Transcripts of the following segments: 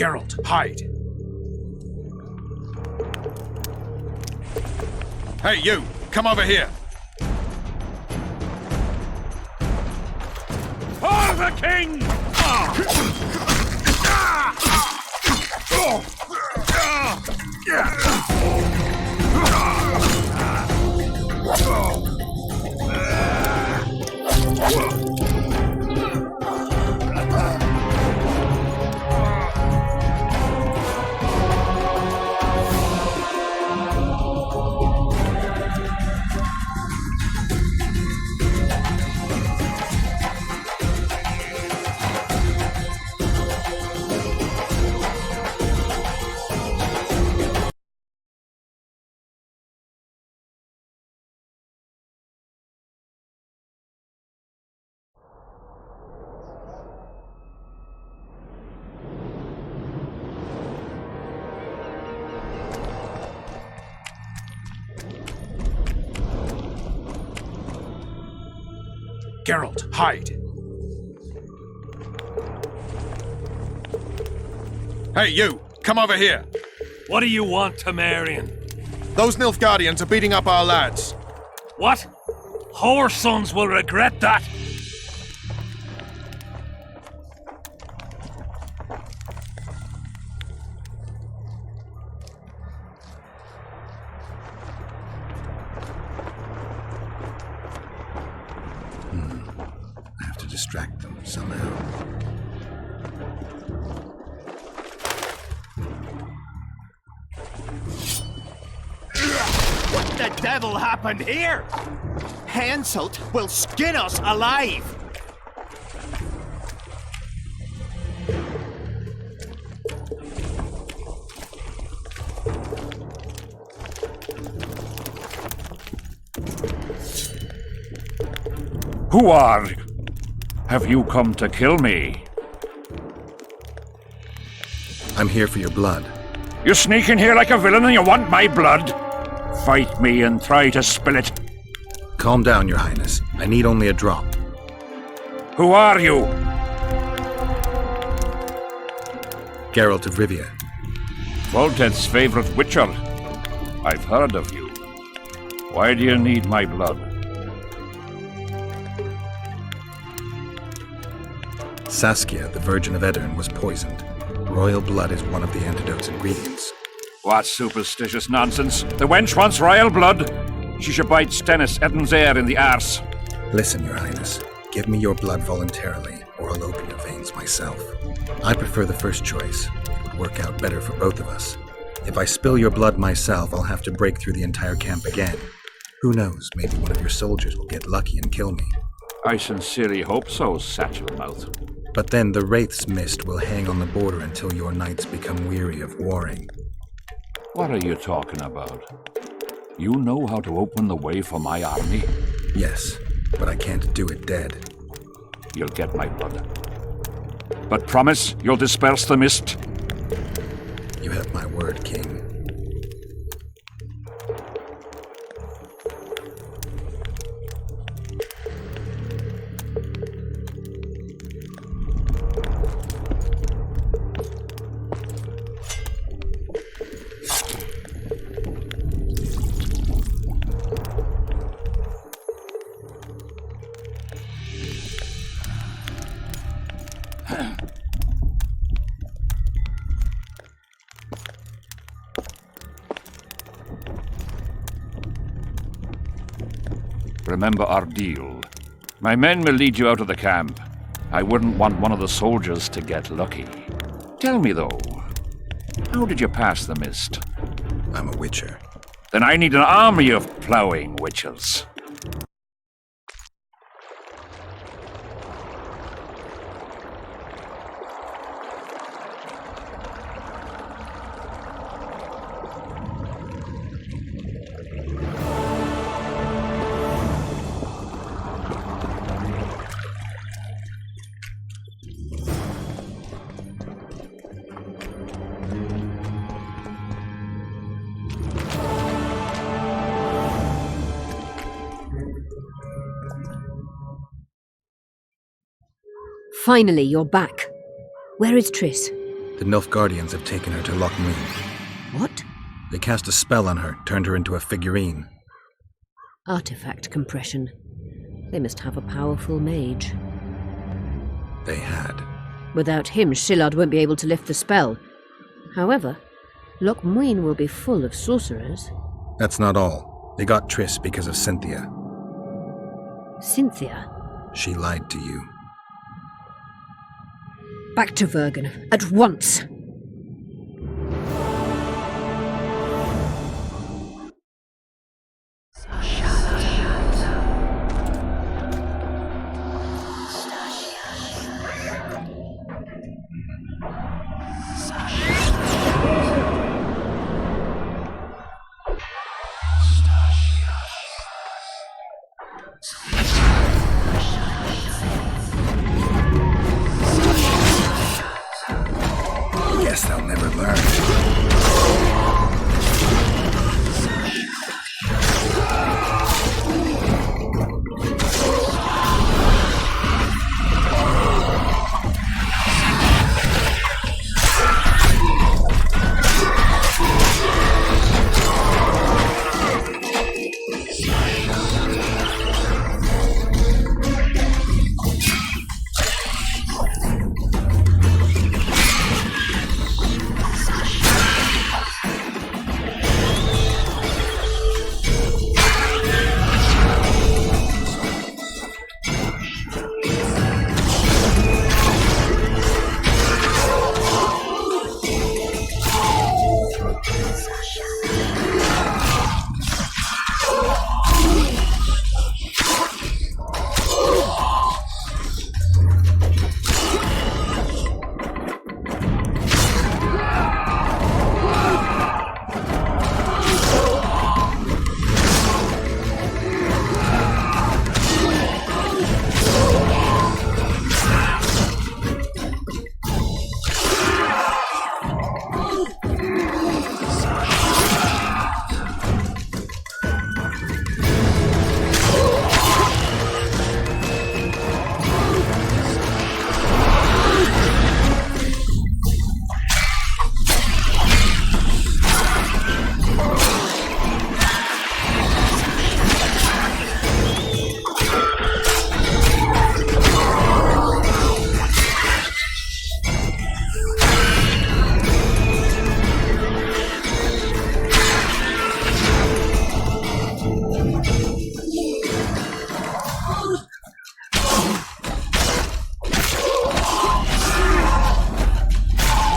Geralt, hide! Hey, you! Come over here! For the king! Geralt, hide! Hey, you! Come over here! What do you want, Temerian? Those Nilfgaardians are beating up our lads. What? Whore sons will regret that. I have to distract them somehow. What the devil happened here? Hansult will skin us alive! Who are you? Have you come to kill me? I'm here for your blood. You sneak in here like a villain and you want my blood? Fight me and try to spill it. Calm down, Your Highness. I need only a drop. Who are you? Geralt of Rivia. Volted's favorite witcher. I've heard of you. Why do you need my blood? Saskia, the Virgin of Edirn, was poisoned. Royal blood is one of the antidote's ingredients. What superstitious nonsense. The wench wants royal blood. She should bite Stennis Eden's heir in the arse. Listen, Your Highness. Give me your blood voluntarily, or I'll open your veins myself. I prefer the first choice. It would work out better for both of us. If I spill your blood myself, I'll have to break through the entire camp again. Who knows, maybe one of your soldiers will get lucky and kill me. I sincerely hope so, Satchel-mouth. But then the Wraith's mist will hang on the border until your knights become weary of warring. What are you talking about? You know how to open the way for my army? Yes, but I can't do it dead. You'll get my blood. But promise you'll disperse the mist? You have my word, King. Remember our deal. My men will lead you out of the camp. I wouldn't want one of the soldiers to get lucky. Tell me, though, how did you pass the mist? I'm a witcher. Then I need an army of plowing witchers. Finally, you're back. Where is Triss? The Nilfgaardians have taken her to Loch Muin. What? They cast a spell on her, turned her into a figurine. Artifact compression. They must have a powerful mage. They had. Without him, Shillard won't be able to lift the spell. However, Loch Muin will be full of sorcerers. That's not all. They got Triss because of Cynthia. Cynthia? She lied to you. Back to Vergen, at once! Guess they'll never learn.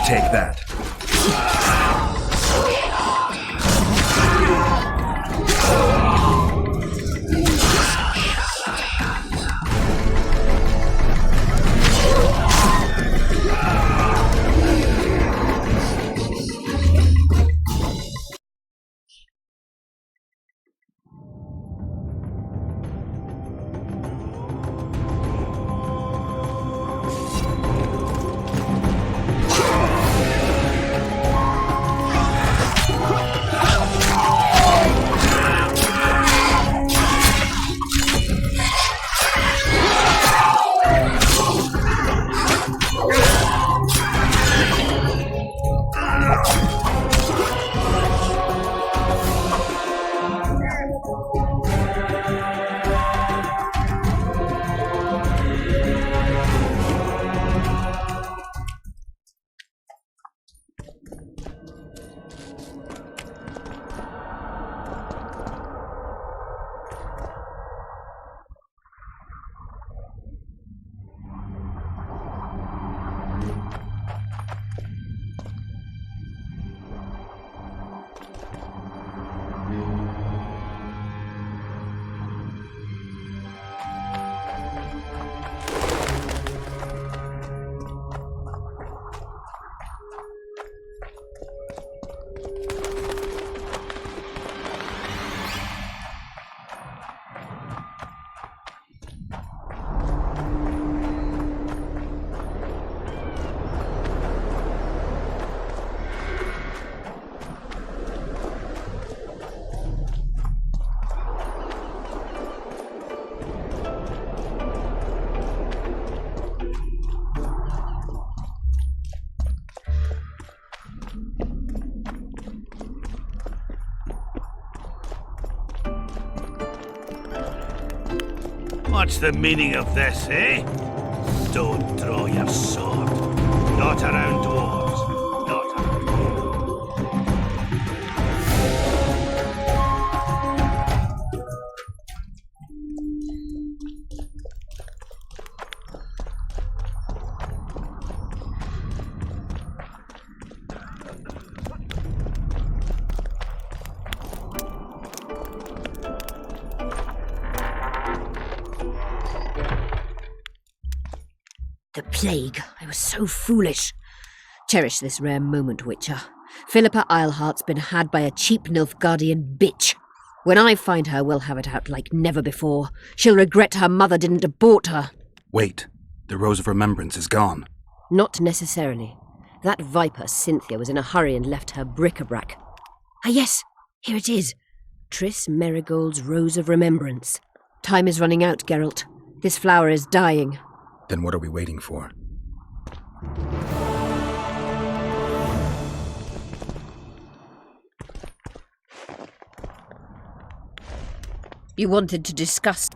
Take that. What's the meaning of this, eh? Don't draw your sword. Not around dwarves. Not around The plague. I was so foolish. Cherish this rare moment, Witcher. Philippa Eilhart's been had by a cheap Nilfgaardian bitch. When I find her, we'll have it out like never before. She'll regret her mother didn't abort her. Wait, the Rose of Remembrance is gone. Not necessarily. That viper, Cynthia, was in a hurry and left her bric-a-brac. Ah yes, here it is. Triss Merigold's Rose of Remembrance. Time is running out, Geralt. This flower is dying. Then what are we waiting for? You wanted to discuss...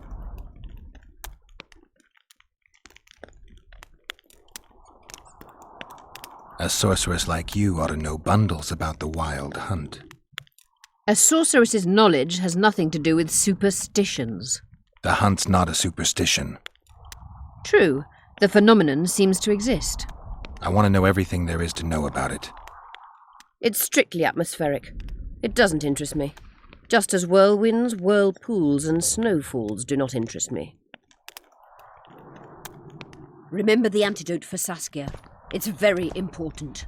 A sorceress like you ought to know bundles about the wild hunt. A sorceress's knowledge has nothing to do with superstitions. The hunt's not a superstition. True, the phenomenon seems to exist. I want to know everything there is to know about it. It's strictly atmospheric. It doesn't interest me. Just as whirlwinds, whirlpools, and snowfalls do not interest me. Remember the antidote for Saskia. It's very important.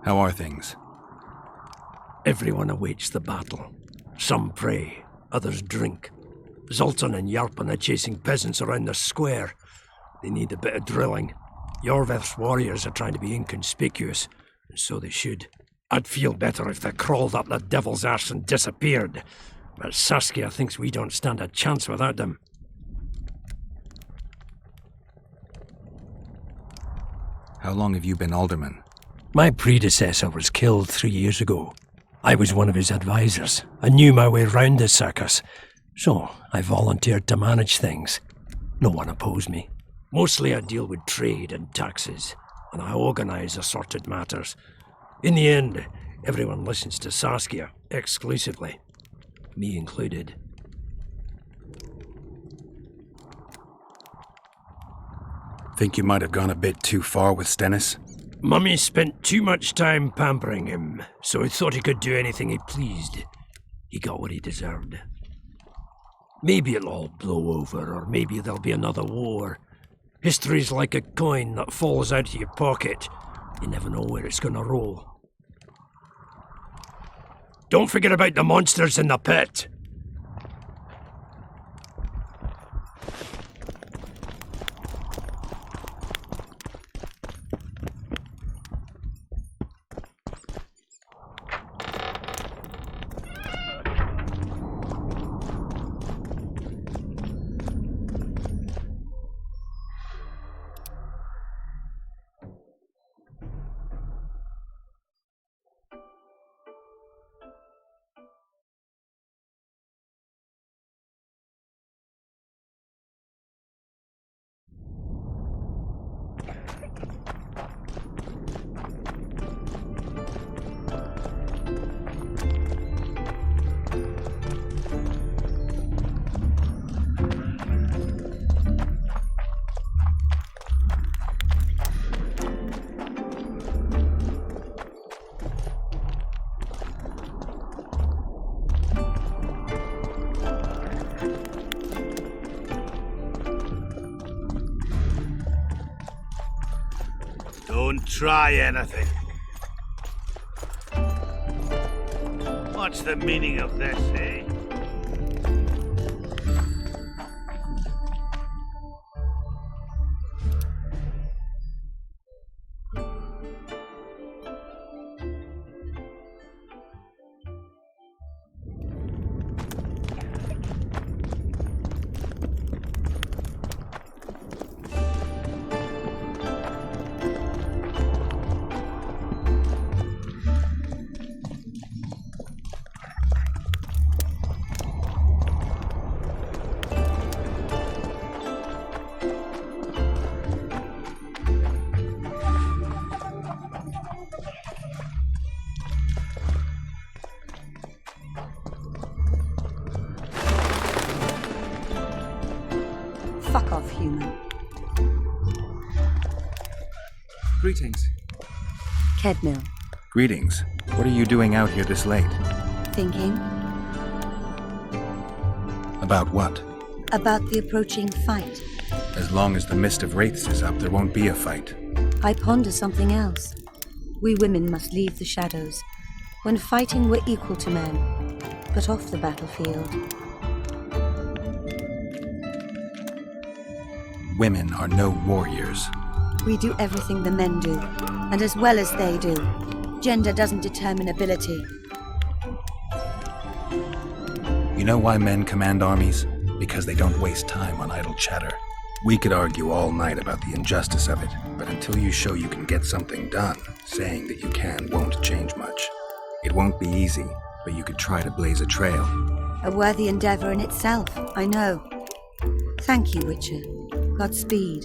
How are things? Everyone awaits the battle. Some pray, others drink. Zoltan and Yarpan are chasing peasants around the square. They need a bit of drilling. Yorveth's warriors are trying to be inconspicuous, and so they should. I'd feel better if they crawled up the devil's arse and disappeared, but Saskia thinks we don't stand a chance without them. How long have you been alderman? My predecessor was killed 3 years ago. I was one of his advisors. I knew my way round the circus, so I volunteered to manage things. No one opposed me. Mostly I deal with trade and taxes, and I organise assorted matters. In the end, everyone listens to Saskia exclusively, me included. Think you might have gone a bit too far with Stennis? Mummy spent too much time pampering him, so he thought he could do anything he pleased. He got what he deserved. Maybe it'll all blow over, or maybe there'll be another war. History's like a coin that falls out of your pocket. You never know where it's gonna roll. Don't forget about the monsters in the pit. Don't try anything. What's the meaning of this, eh? Fuck off, human. Greetings. Kedmil. Greetings. What are you doing out here this late? Thinking About what? about the approaching fight. As long as the mist of wraiths is up, there won't be a fight. I ponder something else. We women must leave the shadows. When fighting, we're equal to men, but off the battlefield. Women are no warriors. We do everything the men do, and as well as they do. Gender doesn't determine ability. You know why men command armies? Because they don't waste time on idle chatter. We could argue all night about the injustice of it, but until you show you can get something done, saying that you can won't change much. It won't be easy, but you could try to blaze a trail. A worthy endeavor in itself, I know. Thank you, Witcher. Godspeed.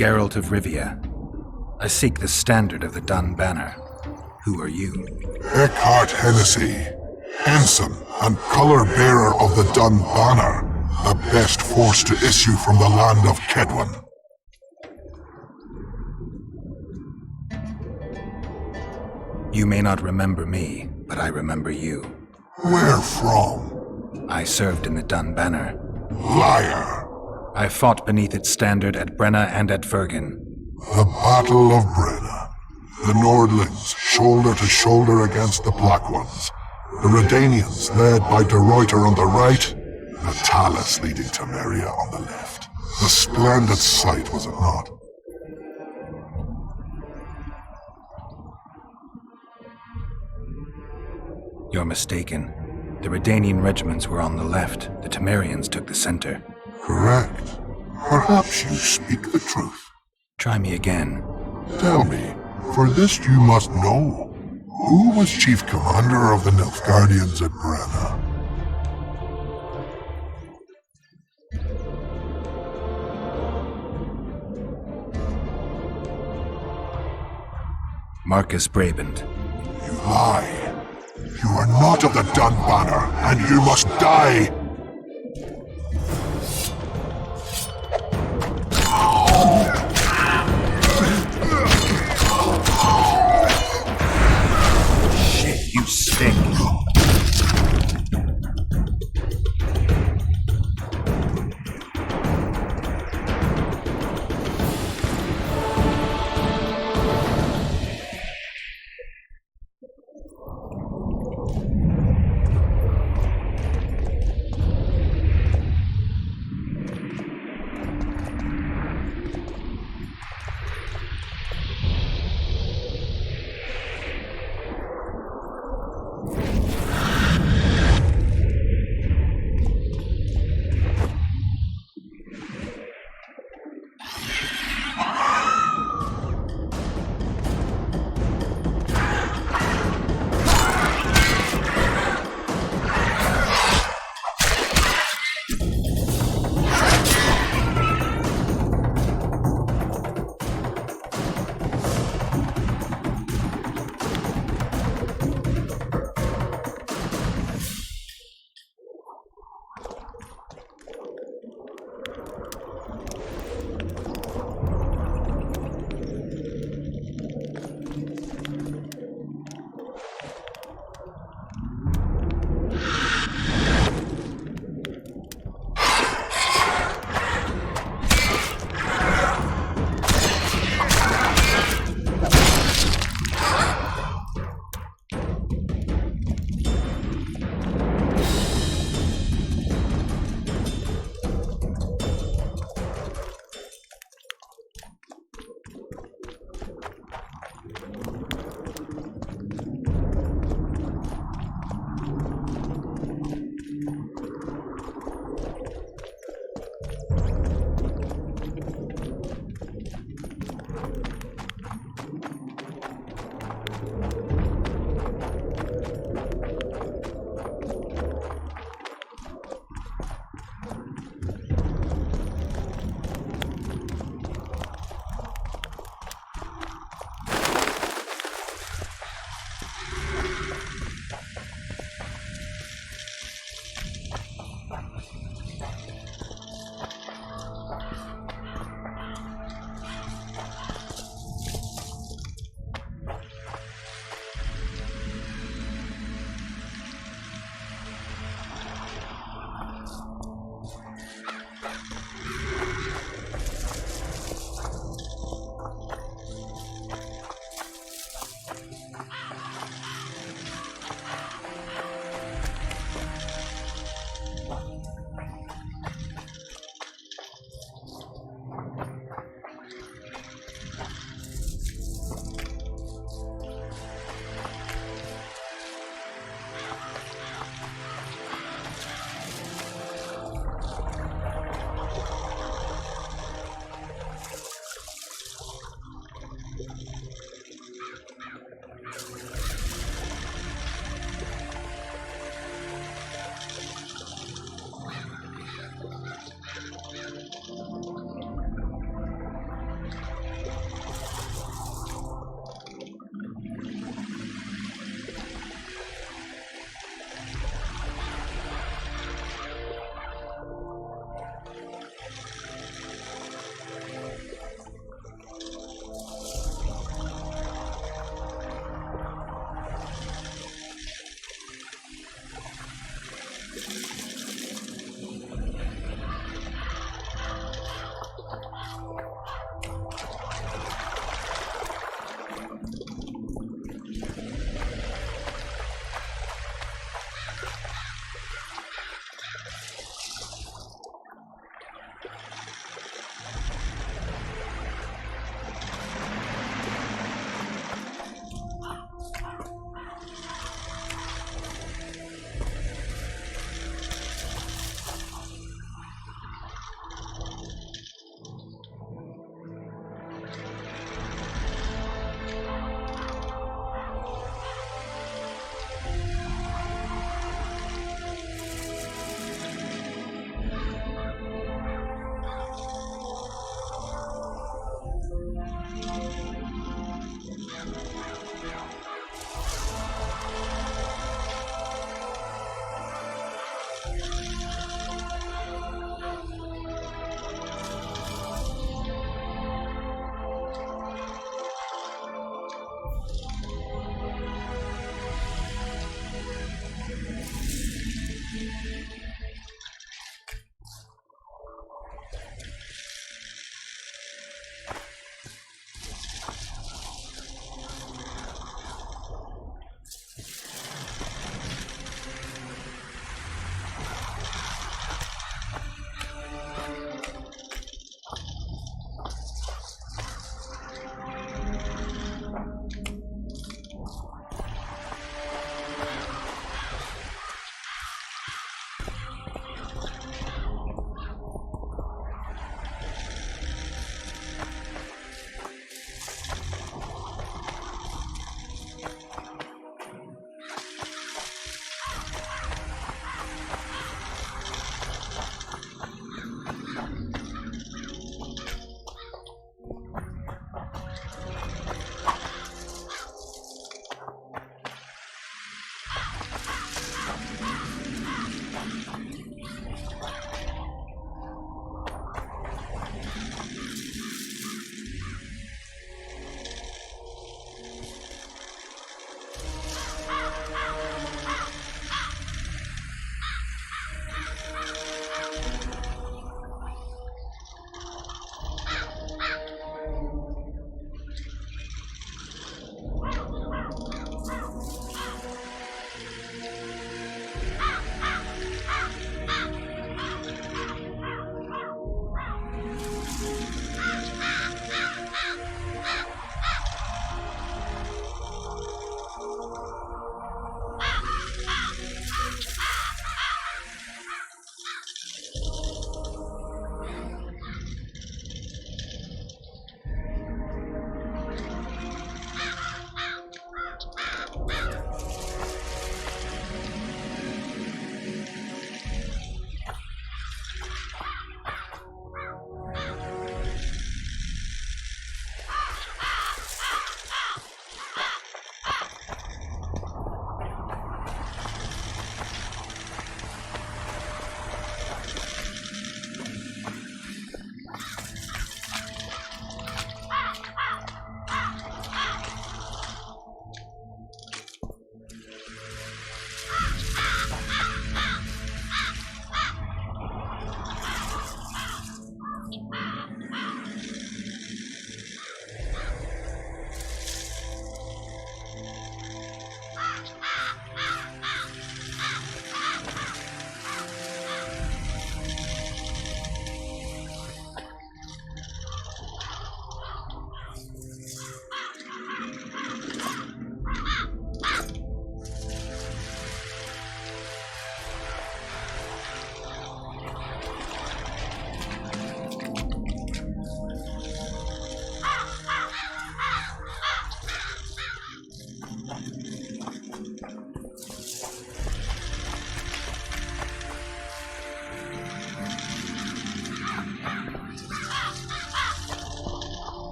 Geralt of Rivia. I seek the standard of the Dun Banner. Who are you? Eckhart Hennessy, ensign and color-bearer of the Dun Banner, the best force to issue from the land of Kedwin. You may not remember me, but I remember you. Where from? I served in the Dun Banner. Liar! I fought beneath its standard at Brenna and at Vergen. The Battle of Brenna. The Nordlings, shoulder to shoulder against the Black Ones. The Redanians, led by De Ruyter on the right. The Talus leading Temeria on the left. A splendid sight, was it not? You're mistaken. The Redanian regiments were on the left. The Temerians took the center. Correct. Perhaps you speak the truth. Try me again. Tell me, for this you must know. Who was chief commander of the Nilfgaardians at Brenna? Marcus Brabant. You lie. You are not of the Dun Banner, and you must die! Shit, you stink.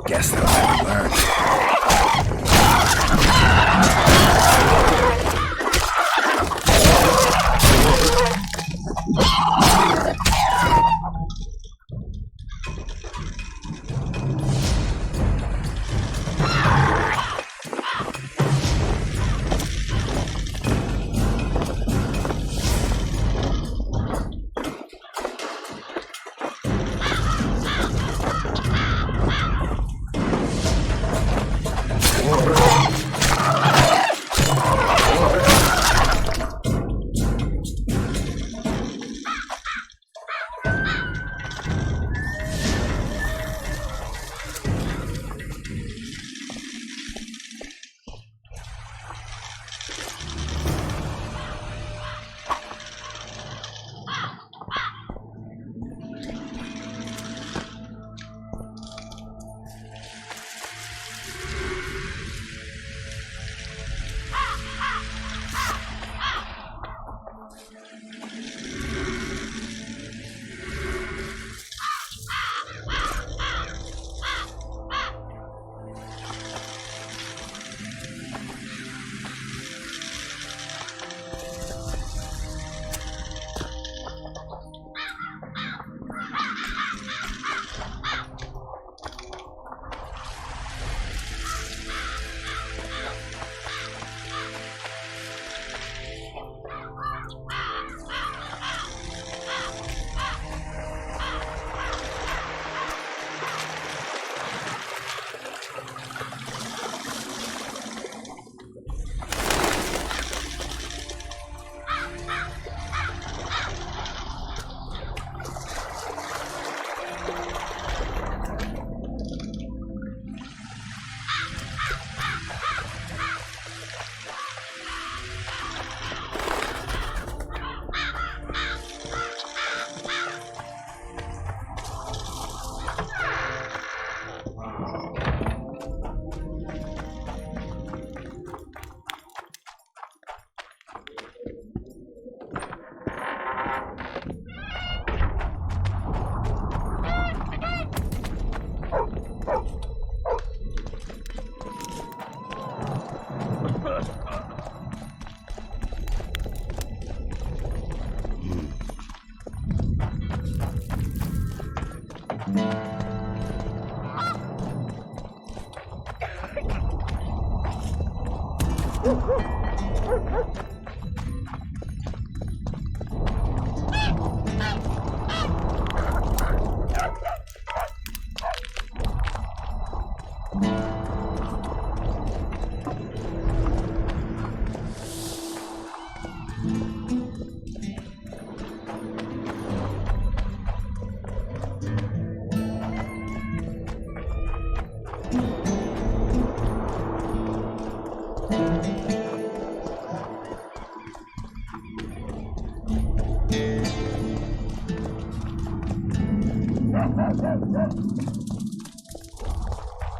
Guess they'll never learn.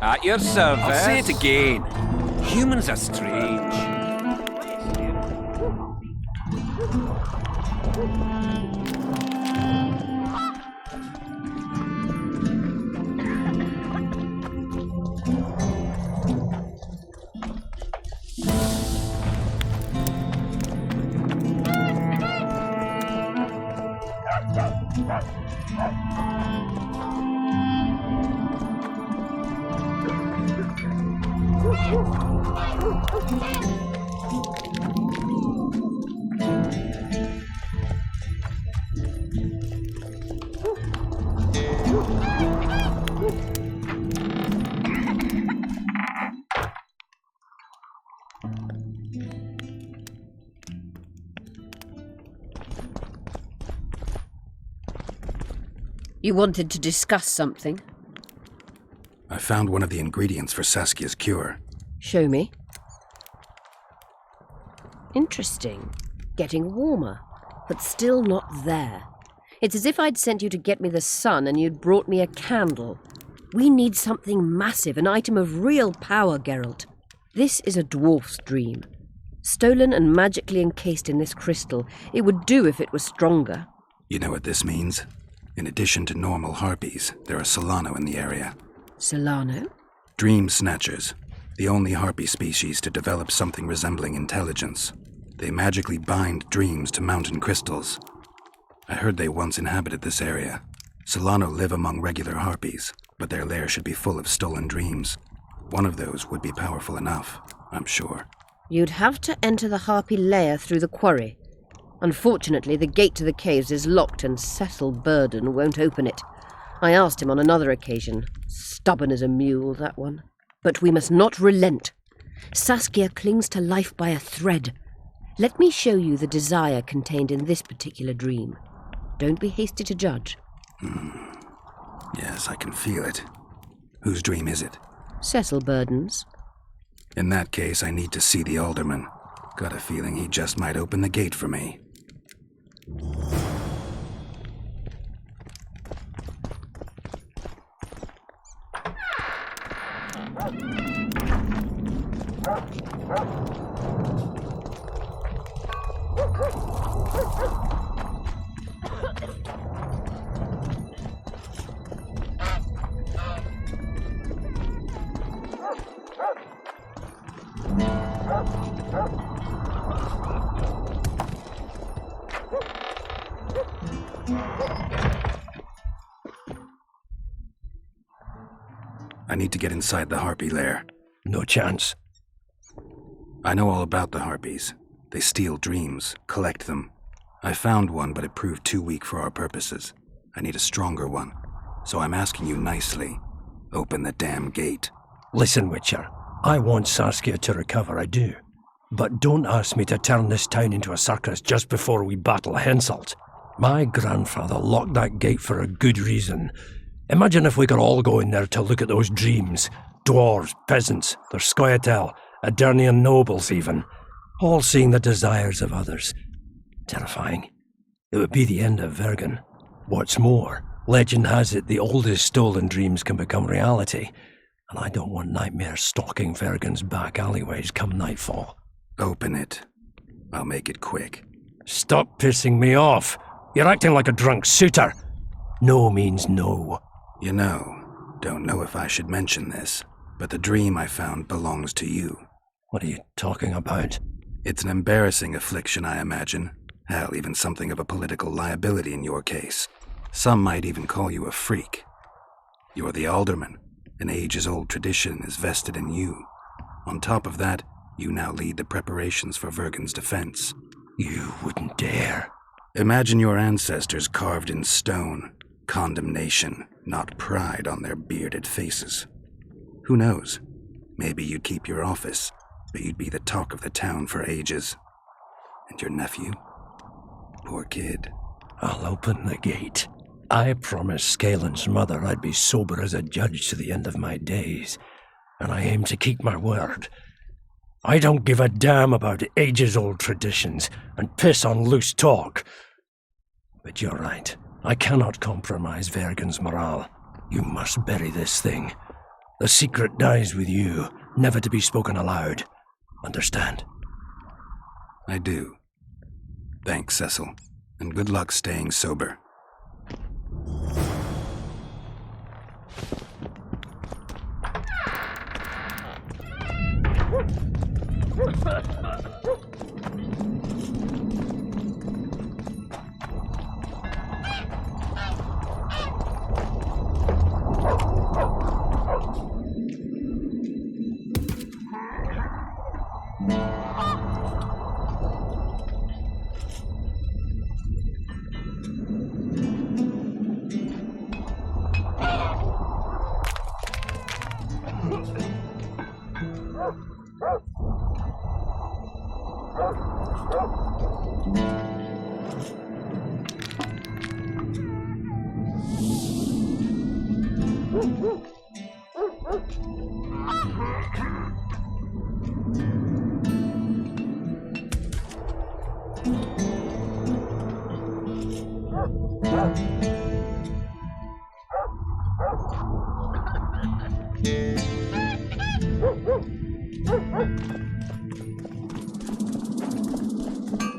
At your service. I'll say it again. Humans are strange. You wanted to discuss something? I found one of the ingredients for Saskia's cure. Show me. Interesting. Getting warmer, but still not there. It's as if I'd sent you to get me the sun and you'd brought me a candle. We need something massive, an item of real power, Geralt. This is a dwarf's dream. Stolen and magically encased in this crystal. It would do if it were stronger. You know what this means? In addition to normal harpies, there are Solano in the area. Solano? Dream snatchers. The only harpy species to develop something resembling intelligence. They magically bind dreams to mountain crystals. I heard they once inhabited this area. Solano live among regular harpies, but their lair should be full of stolen dreams. One of those would be powerful enough, I'm sure. You'd have to enter the harpy lair through the quarry. Unfortunately, the gate to the caves is locked and Cecil Burden won't open it. I asked him on another occasion. Stubborn as a mule, that one. But we must not relent. Saskia clings to life by a thread. Let me show you the desire contained in this particular dream. Don't be hasty to judge. Yes, I can feel it. Whose dream is it? Cecil Burden's. In that case, I need to see the alderman. Got a feeling he just might open the gate for me. I need to get inside the harpy lair. No chance. I know all about the harpies. They steal dreams, collect them. I found one, but it proved too weak for our purposes. I need a stronger one. So I'm asking you nicely, open the damn gate. Listen, Witcher. I want Saskia to recover, I do. But don't ask me to turn this town into a circus just before we battle Henselt. My grandfather locked that gate for a good reason. Imagine if we could all go in there to look at those dreams. Dwarves, peasants, their scoia'tael, Adernian nobles even. All seeing the desires of others. Terrifying. It would be the end of Vergen. What's more, legend has it the oldest stolen dreams can become reality. And I don't want nightmares stalking Vergen's back alleyways come nightfall. Open it. I'll make it quick. Stop pissing me off. You're acting like a drunk suitor. No means no. You know, don't know if I should mention this, but the dream I found belongs to you. What are you talking about? It's an embarrassing affliction, I imagine. Hell, even something of a political liability in your case. Some might even call you a freak. You're the alderman. An ages-old tradition is vested in you. On top of that, you now lead the preparations for Vergen's defense. You wouldn't dare. Imagine your ancestors carved in stone. Condemnation, not pride on their bearded faces. Who knows? Maybe you'd keep your office, but you'd be the talk of the town for ages. And your nephew? Poor kid. I'll open the gate. I promised Scalen's mother I'd be sober as a judge to the end of my days, and I aim to keep my word. I don't give a damn about ages-old traditions and piss on loose talk. But you're right. I cannot compromise Vergen's morale. You must bury this thing. The secret dies with you, never to be spoken aloud. Understand? I do. Thanks, Cecil. And good luck staying sober.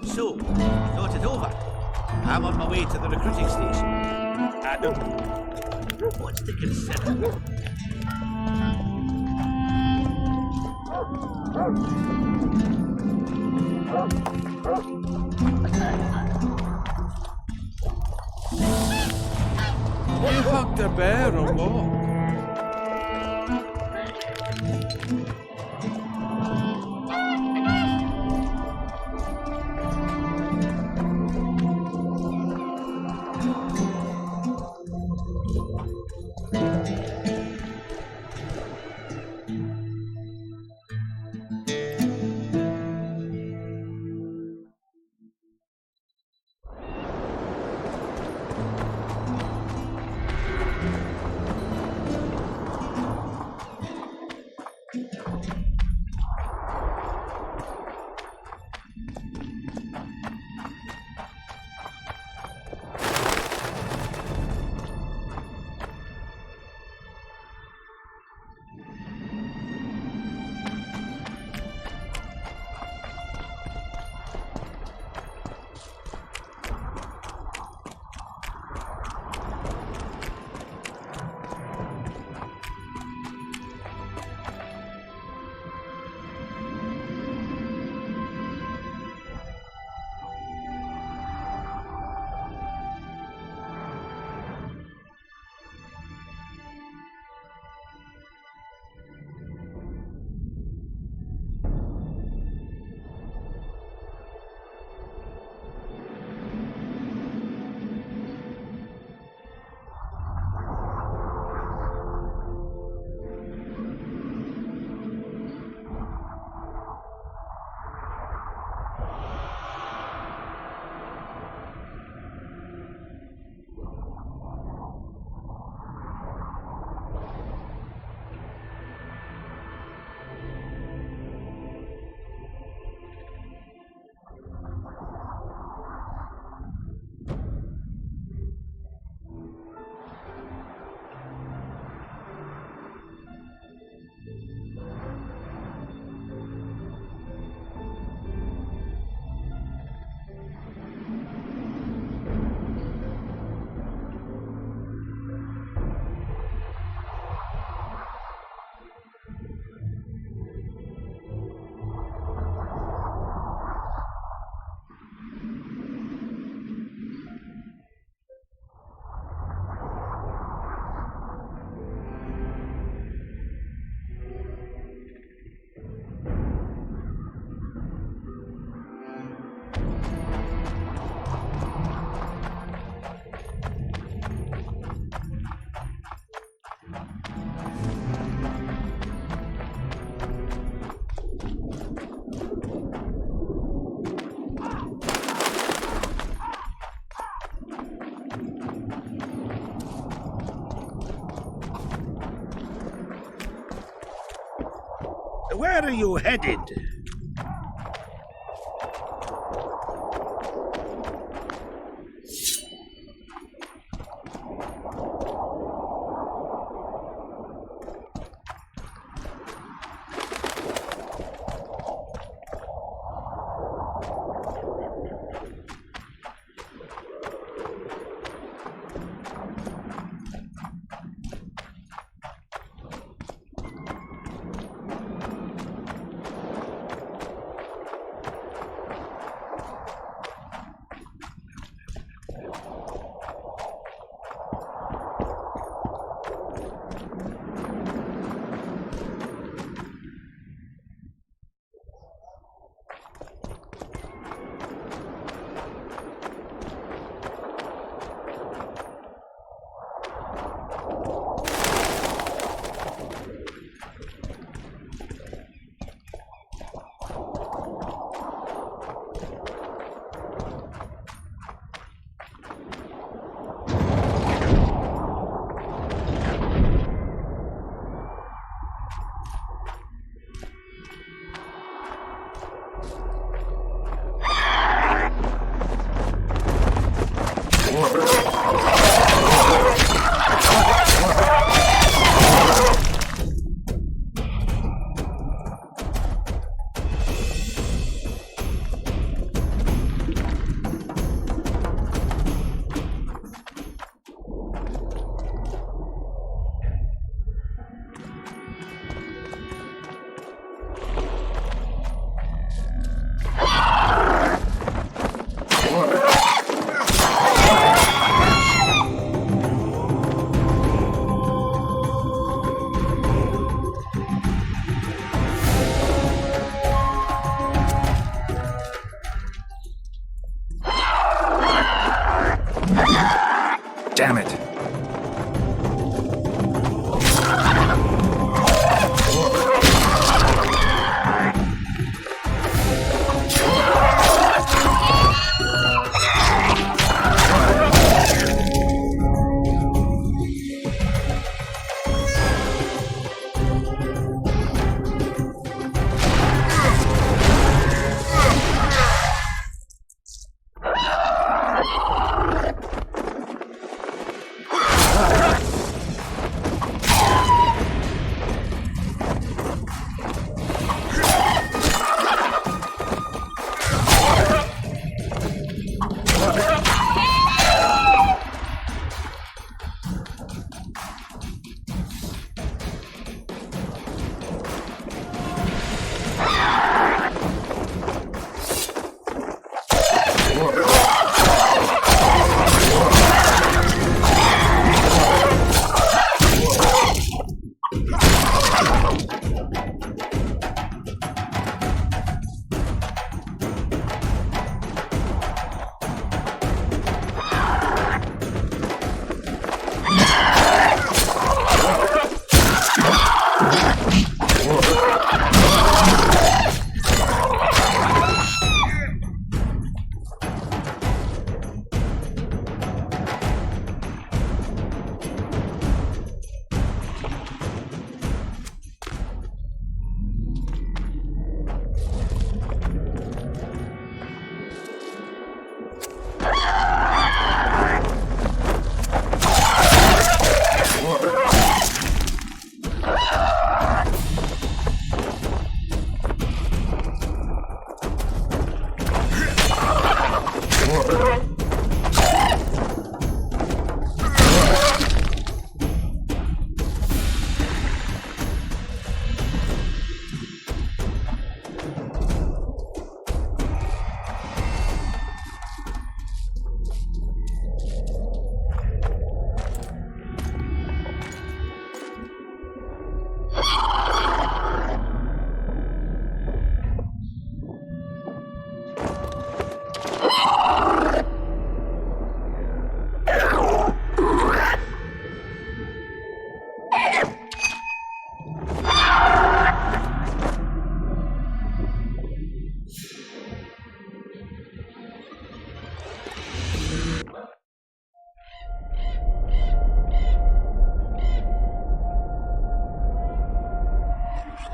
So, thought it over. I'm on my way to the recruiting station. What's to consider? You hugged a bear or what? Where are you headed? Damn it.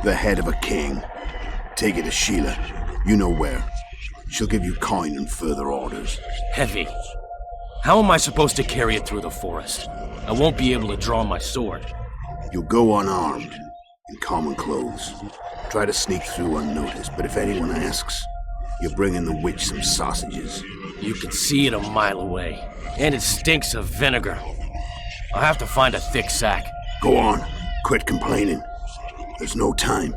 The head of a king. Take it to Sheila. You know where. She'll give you coin and further orders. Heavy. How am I supposed to carry it through the forest? I won't be able to draw my sword. You'll go unarmed, in common clothes. Try to sneak through unnoticed, but if anyone asks, you're bringing the witch some sausages. You can see it a mile away, and it stinks of vinegar. I'll have to find a thick sack. Go on. Quit complaining. There's no time.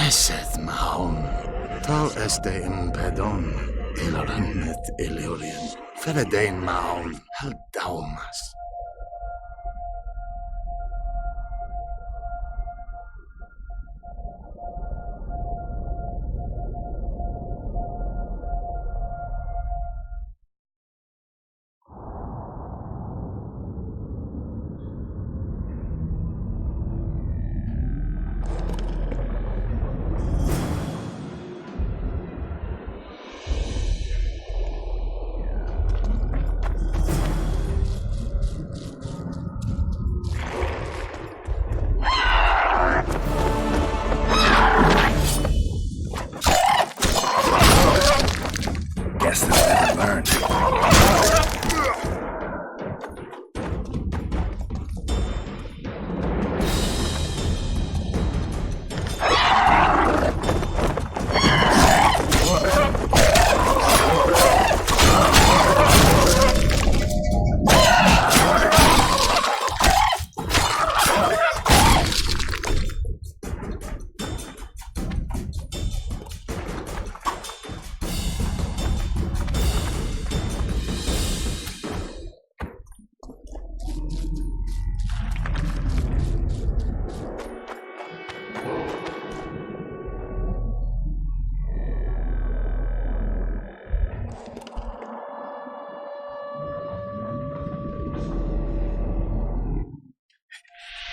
Eseth Mahon, tal este impedon, ilaranmet ilurian, feredain Mahon, haldaumas.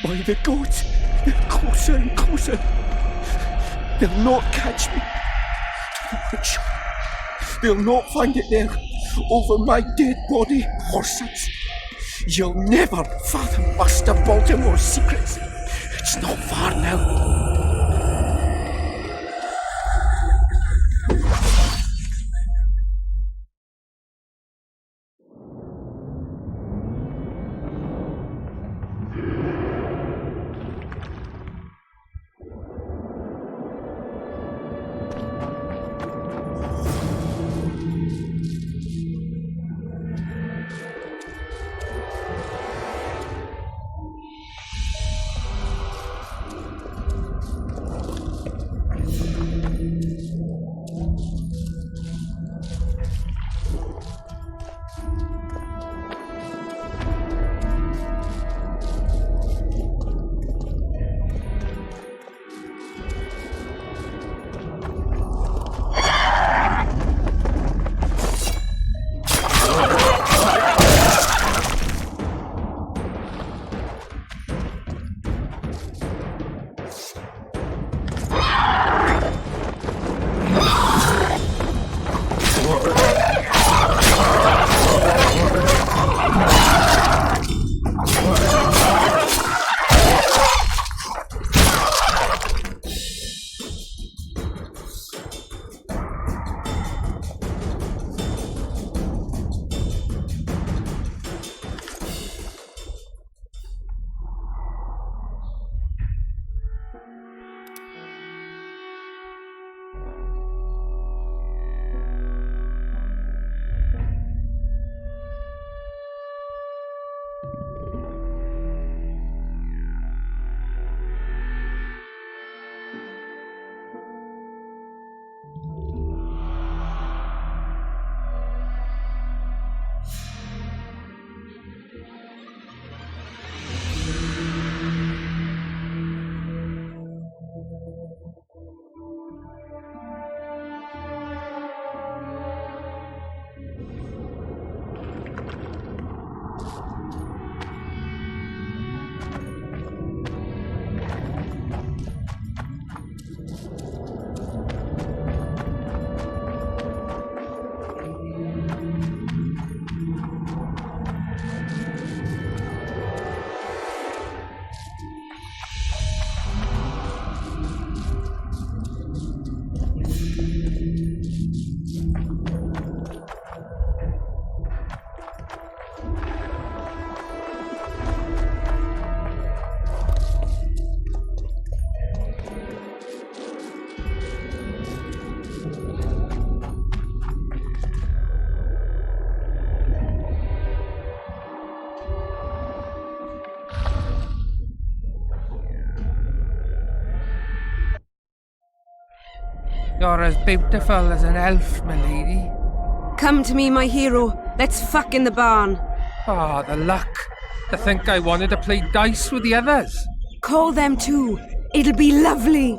By the gods, they're closer and closer. They'll not catch me. To the witch shop. They'll not find it there, over my dead body, horses. You'll never fathom Master Baltimore's secrets. It's not far now. You're as beautiful as an elf, my lady. Come to me, my hero. Let's fuck in the barn. Ah, the luck. To think I wanted to play dice with the others. Call them too. It'll be lovely.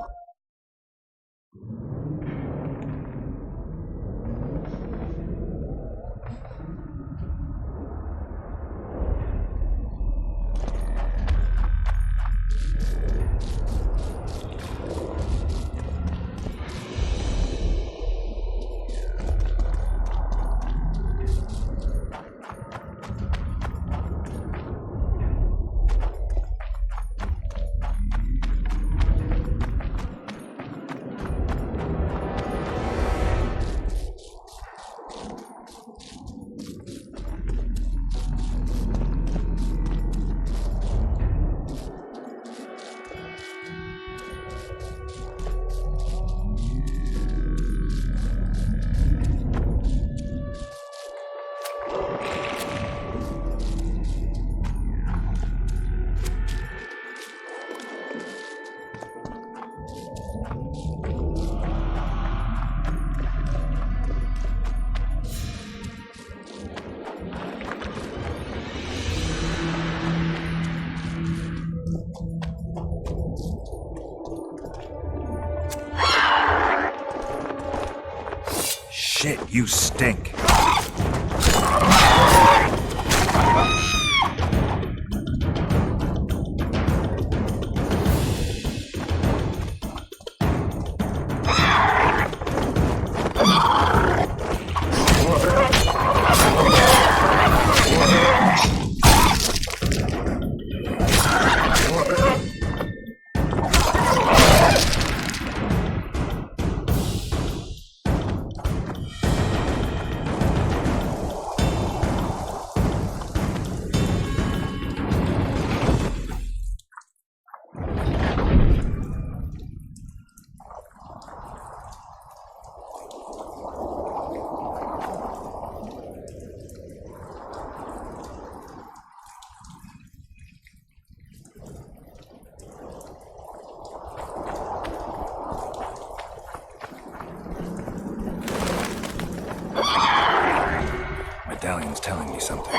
Shit, you stink. Medallion's telling me something.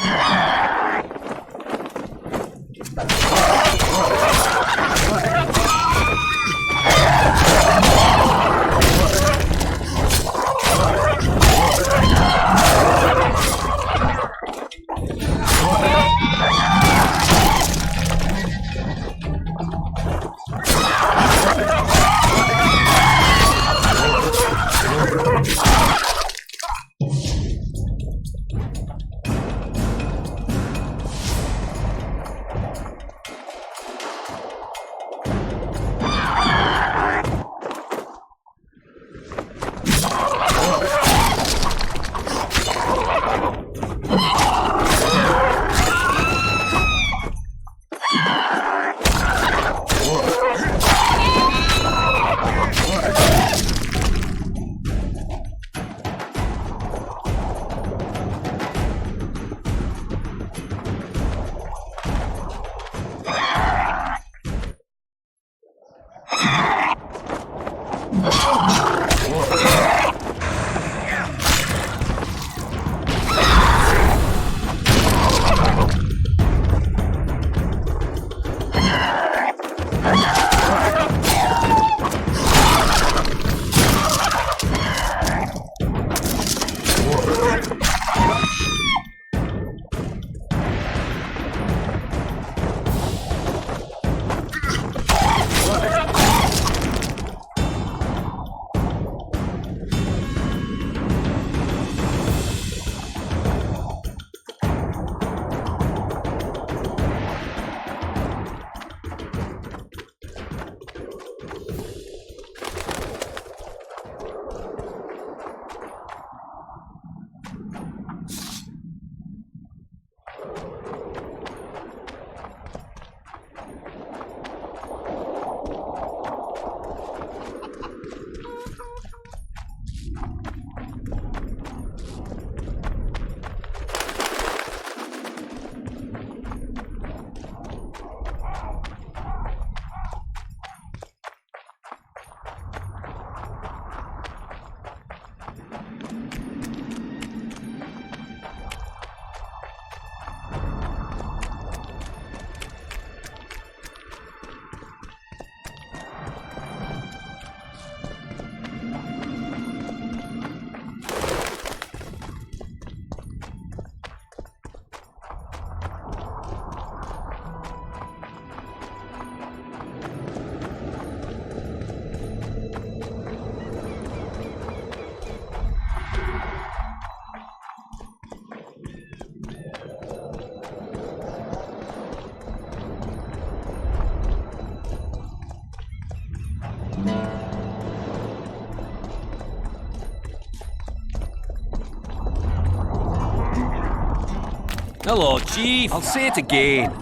Hello, Chief. I'll say it again.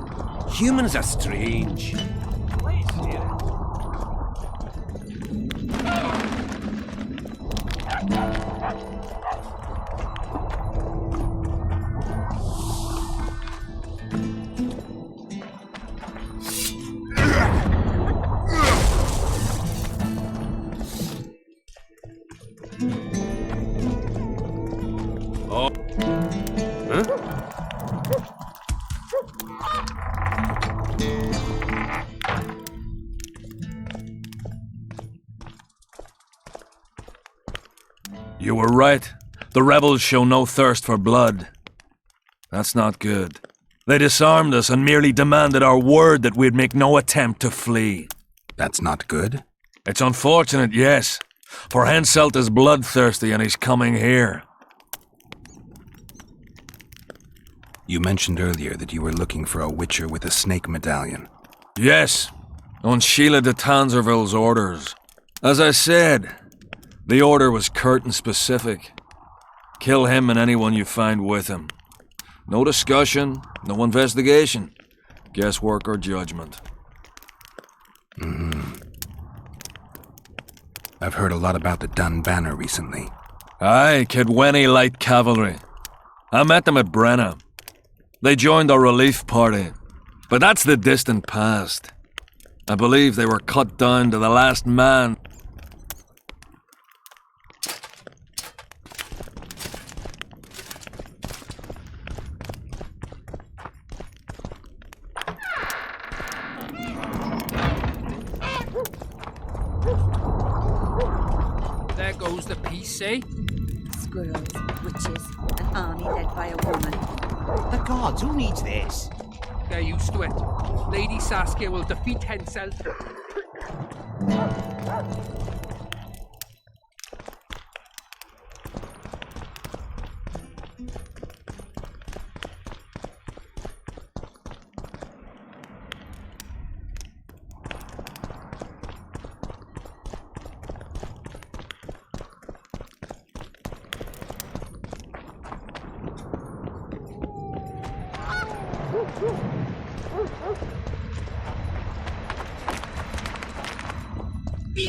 Humans are strange. You were right. The rebels show no thirst for blood. That's not good. They disarmed us and merely demanded our word that we'd make no attempt to flee. That's not good? It's unfortunate, yes. For Henselt is bloodthirsty and he's coming here. You mentioned earlier that you were looking for a witcher with a snake medallion. Yes, on Sheila de Tanzerville's orders. As I said, the order was curt and specific. Kill him and anyone you find with him. No discussion, no investigation. Guesswork or judgment. I've heard a lot about the Dun Banner recently. Aye, Kidwenny Light Cavalry. I met them at Brenna. They joined our relief party. But that's the distant past. I believe they were cut down to the last man. There goes the peace, eh? Squirrels, witches, an army led by a woman. The gods, who needs this? They're used to it. Lady Saskia will defeat Henselt.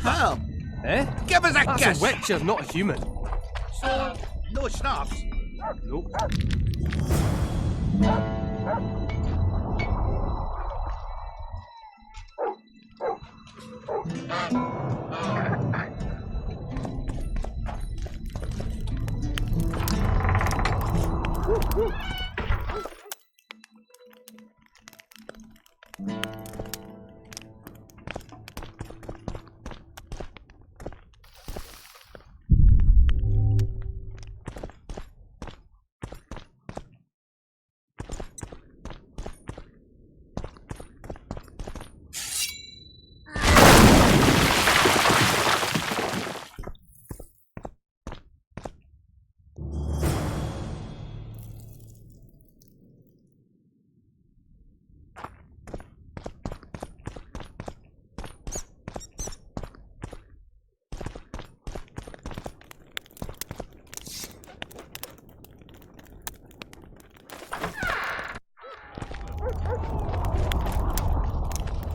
Well, Eh? give us a That's kiss. a witcher, not a human. So, no schnapps? Nope.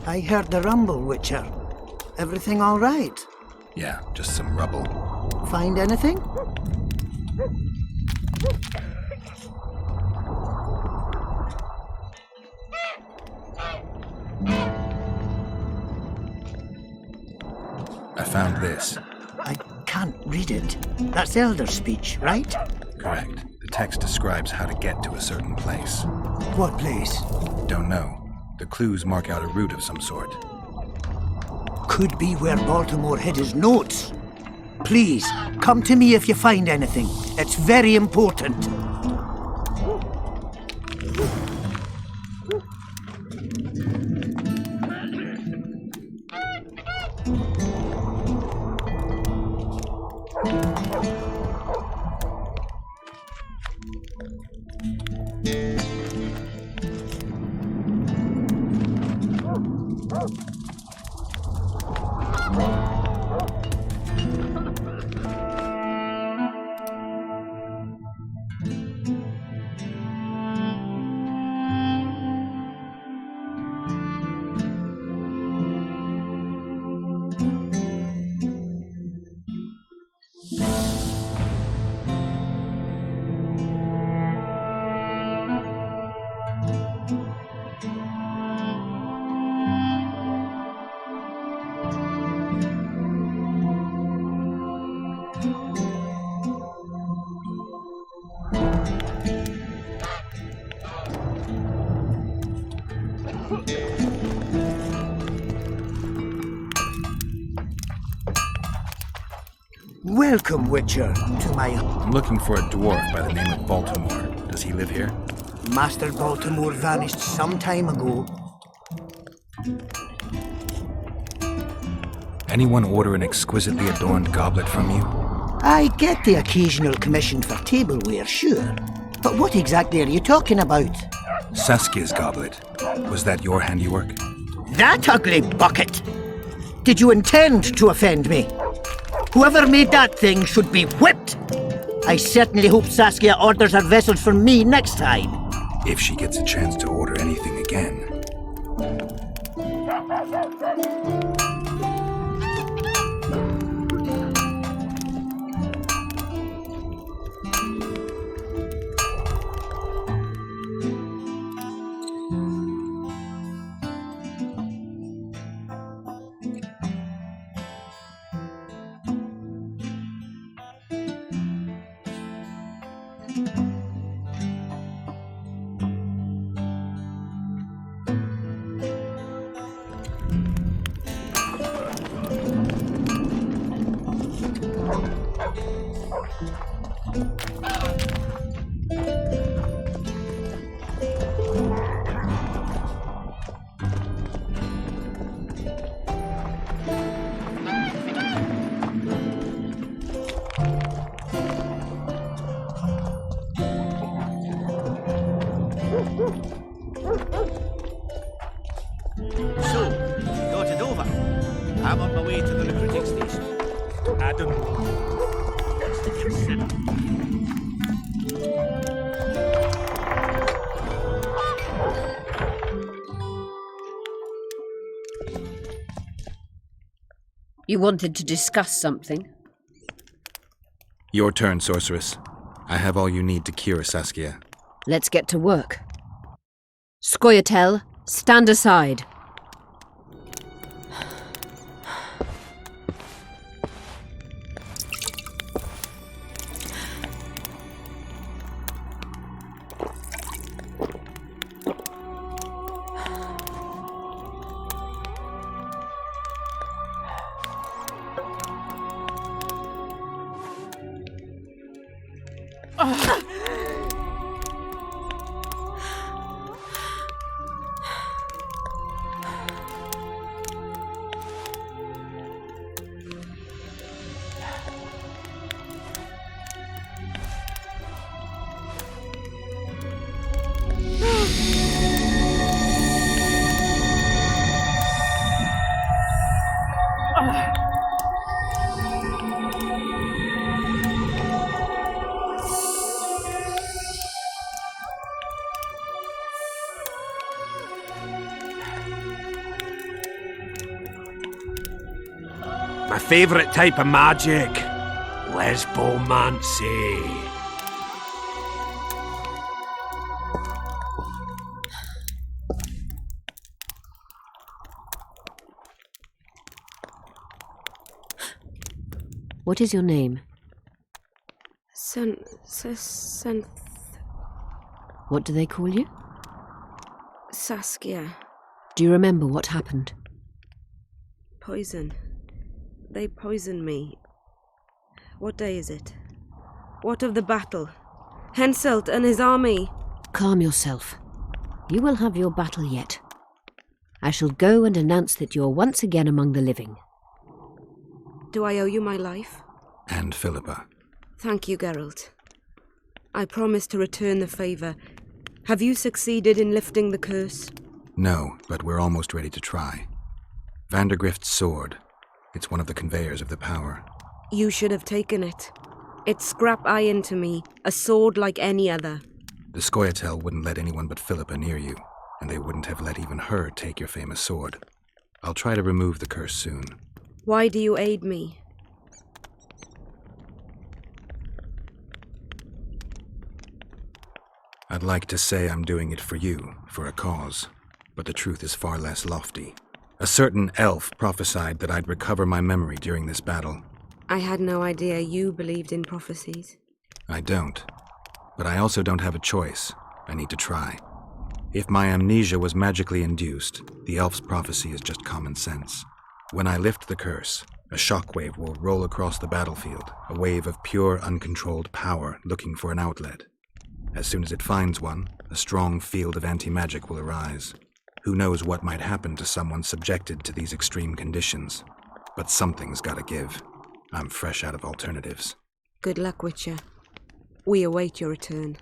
I heard the rumble, Witcher. Everything all right? Yeah, just some rubble. Find anything? I found this. I can't read it. That's Elder speech, right? Correct. The text describes how to get to a certain place. What place? Don't know. The clues mark out a route of some sort. Could be where Baltimore hid his notes. Please, come to me if you find anything. It's very important. Welcome, Witcher, to my... I'm looking for a dwarf by the name of Baltimore. Does he live here? Master Baltimore vanished some time ago. Anyone order an exquisitely adorned goblet from you? I get the occasional commission for tableware, sure. But what exactly are you talking about? Saskia's goblet. Was that your handiwork? That ugly bucket! Did you intend to offend me? Whoever made that thing should be whipped! I certainly hope Saskia orders her vessels from me next time. If she gets a chance to order anything again. So, got it over. I'm on my way to the recruiting station. Adam. You wanted to discuss something? Your turn, sorceress. I have all you need to cure Saskia. Let's get to work. Scoia'tael, stand aside. My favourite type of magic. Lesbomancy. What is your name? What do they call you? Saskia. Do you remember what happened? Poison. They poisoned me. What day is it? What of the battle? Henselt and his army. Calm yourself. You will have your battle yet. I shall go and announce that you're once again among the living. Do I owe you my life? And Philippa. Thank you, Geralt. I promise to return the favour. Have you succeeded in lifting the curse? No, but we're almost ready to try. Vandergrift's sword. It's one of the conveyors of the power. You should have taken it. It's scrap iron to me, a sword like any other. The Scoia'tael wouldn't let anyone but Philippa near you, and they wouldn't have let even her take your famous sword. I'll try to remove the curse soon. Why do you aid me? I'd like to say I'm doing it for you, for a cause, but the truth is far less lofty. A certain elf prophesied that I'd recover my memory during this battle. I had no idea you believed in prophecies. I don't. But I also don't have a choice. I need to try. If my amnesia was magically induced, the elf's prophecy is just common sense. When I lift the curse, A shockwave will roll across the battlefield, a wave of pure, uncontrolled power looking for an outlet. As soon as it finds one, a strong field of anti-magic will arise. Who knows what might happen to someone subjected to these extreme conditions? But something's gotta give. I'm fresh out of alternatives. Good luck, Witcher. We await your return.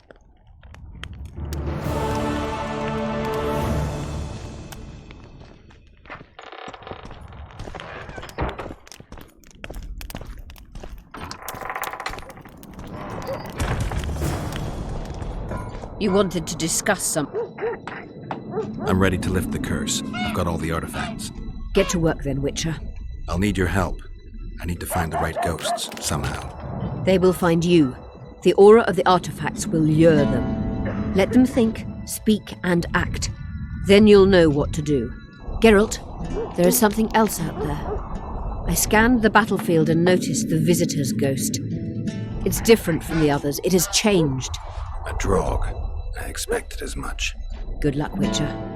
You wanted to discuss something. I'm ready to lift the curse. I've got all the artifacts. Get to work then, Witcher. I'll need your help. I need to find the right ghosts, somehow. They will find you. The aura of the artifacts will lure them. Let them think, speak, and act. Then you'll know what to do. Geralt, there is something else out there. I scanned the battlefield and noticed the Visitor's ghost. It's different from the others. It has changed. A drog. I expected as much. Good luck, Witcher.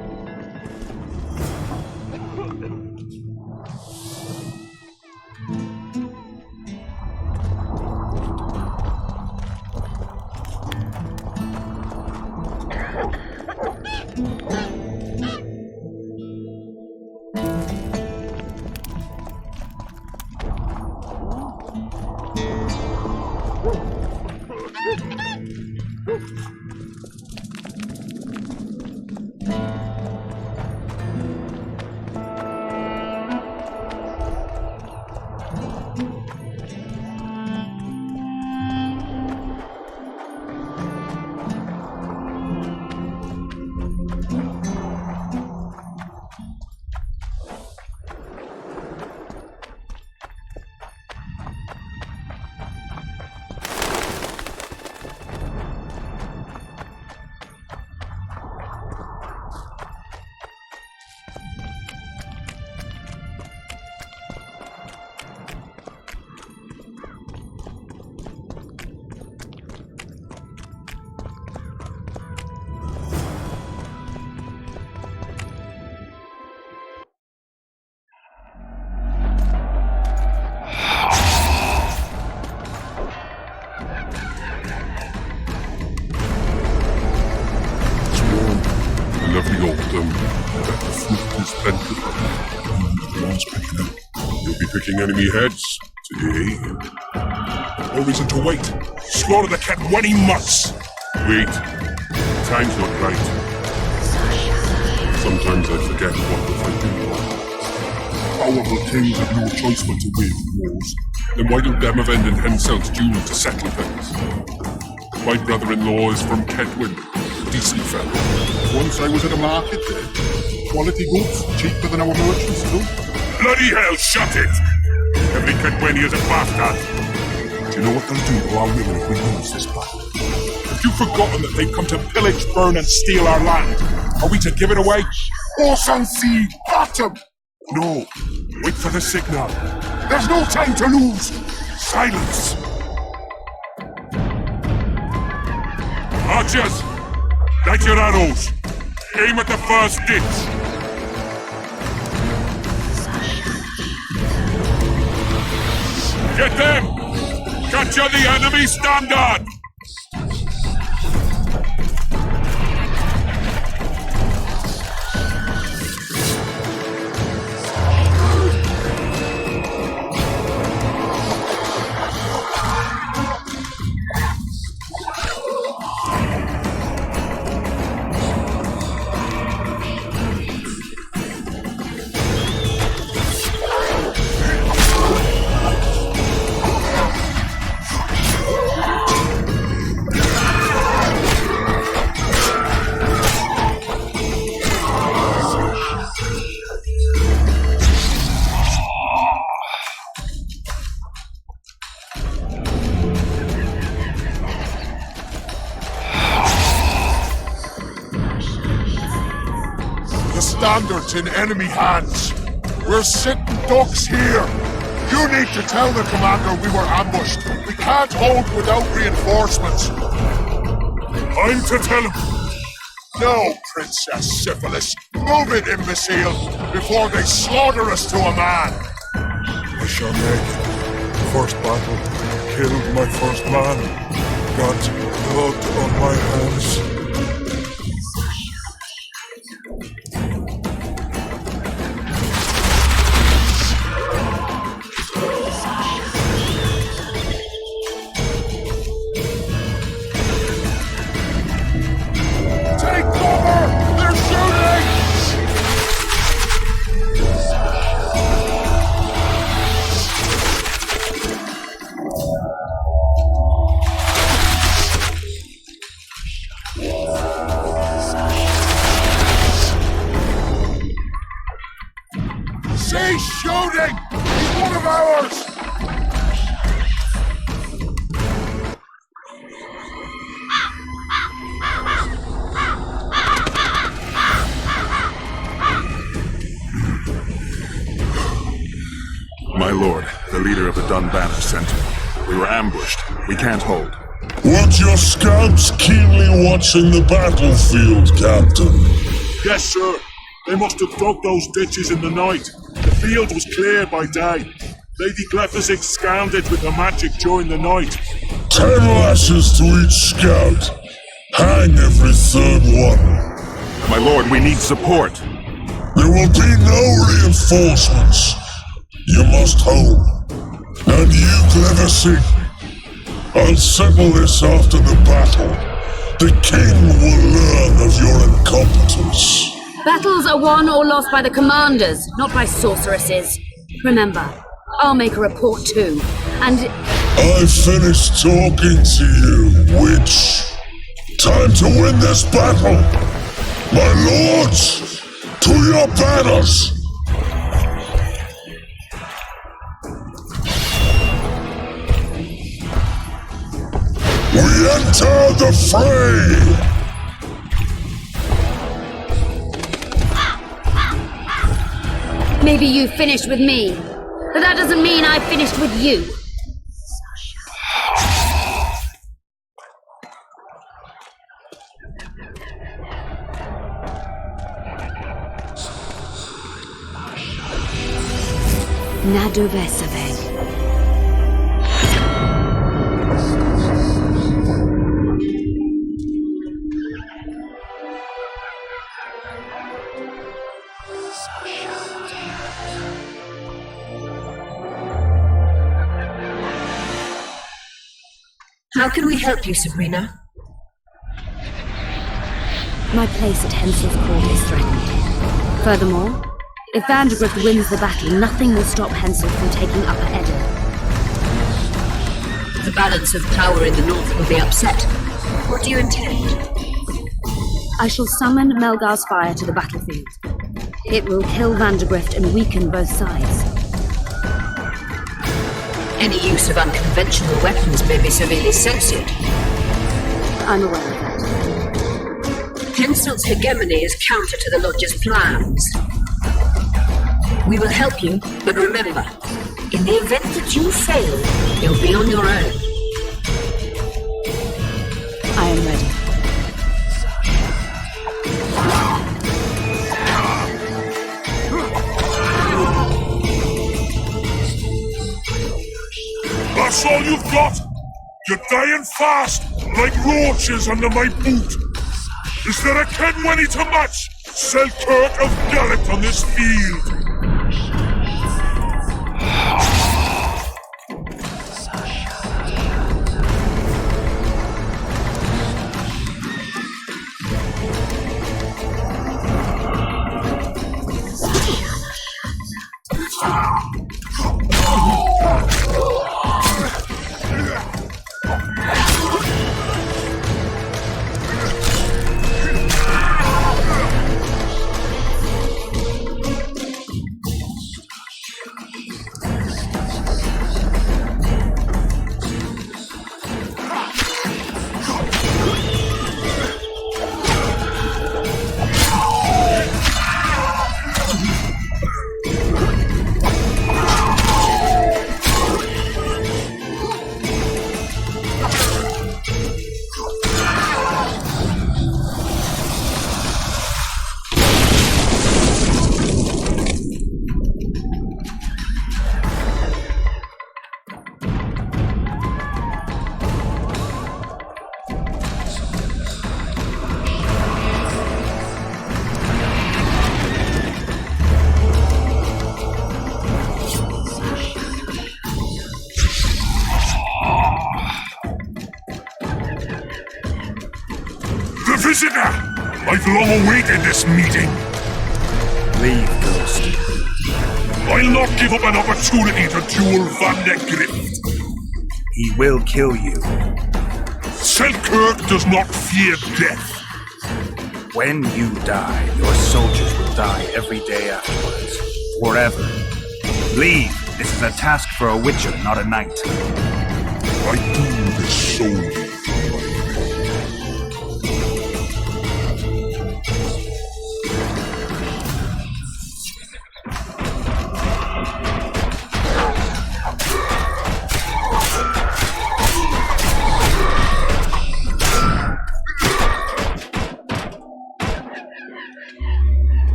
You'll be picking enemy heads today. No reason to wait. Slaughter the cat when he must. Wait. Time's not right. Sometimes I forget what the fighting was. Powerful kings have no choice but to wage wars. Then why don't them avenge in Henselt's due to settle things? My brother-in-law is from Kedwin, a decent fellow. Once I was at a market there. Quality goods, cheaper than our merchants do. Bloody hell, shut it! Every Kedweni is a bastard. Do you know what they'll do to our women if we lose this battle? Have you forgotten that they've come to pillage, burn, and steal our land? Are we to give it away? Horse and sea, bottom! No, wait for the signal. There's no time to lose. Silence! Archers, light your arrows. Aim at the first ditch. Get them! Capture the enemy standard! Standards in enemy hands. We're sitting ducks here. You need to tell the commander we were ambushed. We can't hold without reinforcements. I'm to tell him. No, Princess Syphilis. Move it, imbecile, before they slaughter us to a man. I shall make it. The first battle killed my first man. Got blood on my hands. Take cover! They're shooting! Cease shooting! He's one of ours! My lord, the leader of the Dunbanner sent me. We were ambushed. We can't hold. Weren't your scouts keenly watching the battlefield, Captain? Yes, sir. They must have dug those ditches in the night. The field was cleared by day. Lady Glephisic scanned it with her magic during the night. 10 lashes to each scout. Hang every third one. My lord, we need support. There will be no reinforcements. You must hold. And you, Glephisic, I'll settle this after the battle. The king will learn of your incompetence. Battles are won or lost by the commanders, not by sorceresses. Remember, I'll make a report too, and... I've finished talking to you, witch. Time to win this battle. My lords, to your banners. We enter the fray! Maybe you finished with me, but that doesn't mean I finished with you. Nadovesave. How can we help you, Sabrina? My place at Hensel's court is threatened. Furthermore, if Vandergrift wins the battle, nothing will stop Hensel from taking Upper Edda. The balance of power in the north will be upset. What do you intend? I shall summon Melgar's fire to the battlefield. It will kill Vandergrift and weaken both sides. Any use of unconventional weapons may be severely censored. I'm aware of that. Hensel's hegemony is counter to the Lodge's plans. We will help you, but remember, in the event that you fail, you'll be on your own. I am ready. That's all you've got? You're dying fast, like roaches under my boot. Is there a Kenwenny to match Selkirk of Gallic on this field? Visitor! I've long awaited this meeting. Leave, Ghost. I'll not give up an opportunity to duel Van der Grift. He will kill you. Selkirk does not fear death. When you die, your soldiers will die every day afterwards. Forever. Leave. This is a task for a witcher, not a knight. I do this solely.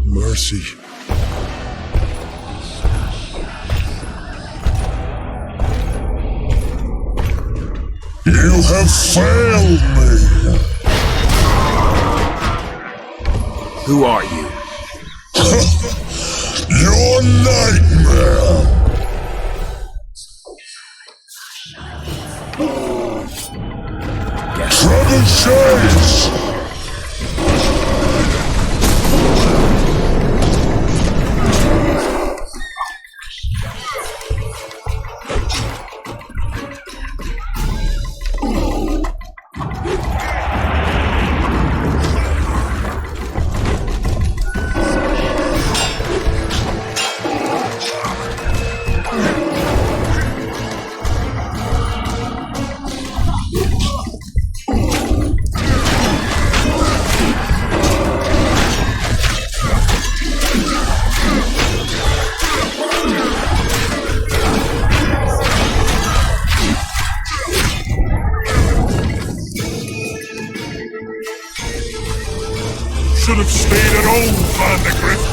Mercy. You have failed me! Who are you? Your nightmare! Trebuchets! Should have stayed at home, Van der Grift.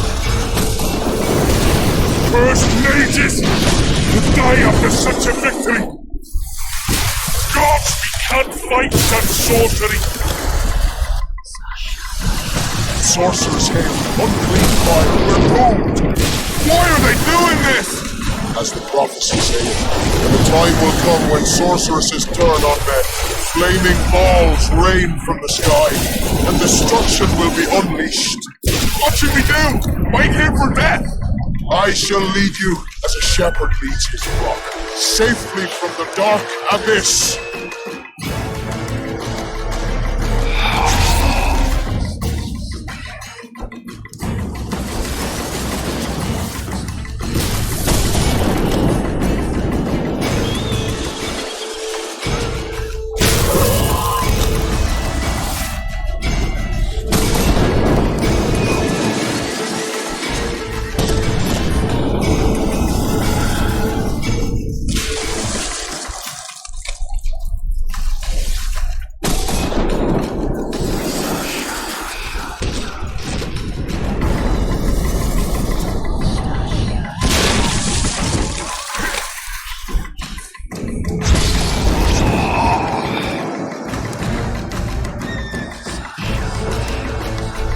First mages to die after such a victory. Gods, we can't fight such sorcery. Sorcerer's hail, unclean fire, we're doomed. Why are they doing this? As the prophecy saith, the time will come when sorceresses turn on men. Flaming balls rain from the sky, and destruction will be unleashed. What should we do? Wait here for death? I shall lead you as a shepherd leads his flock, safely from the dark abyss.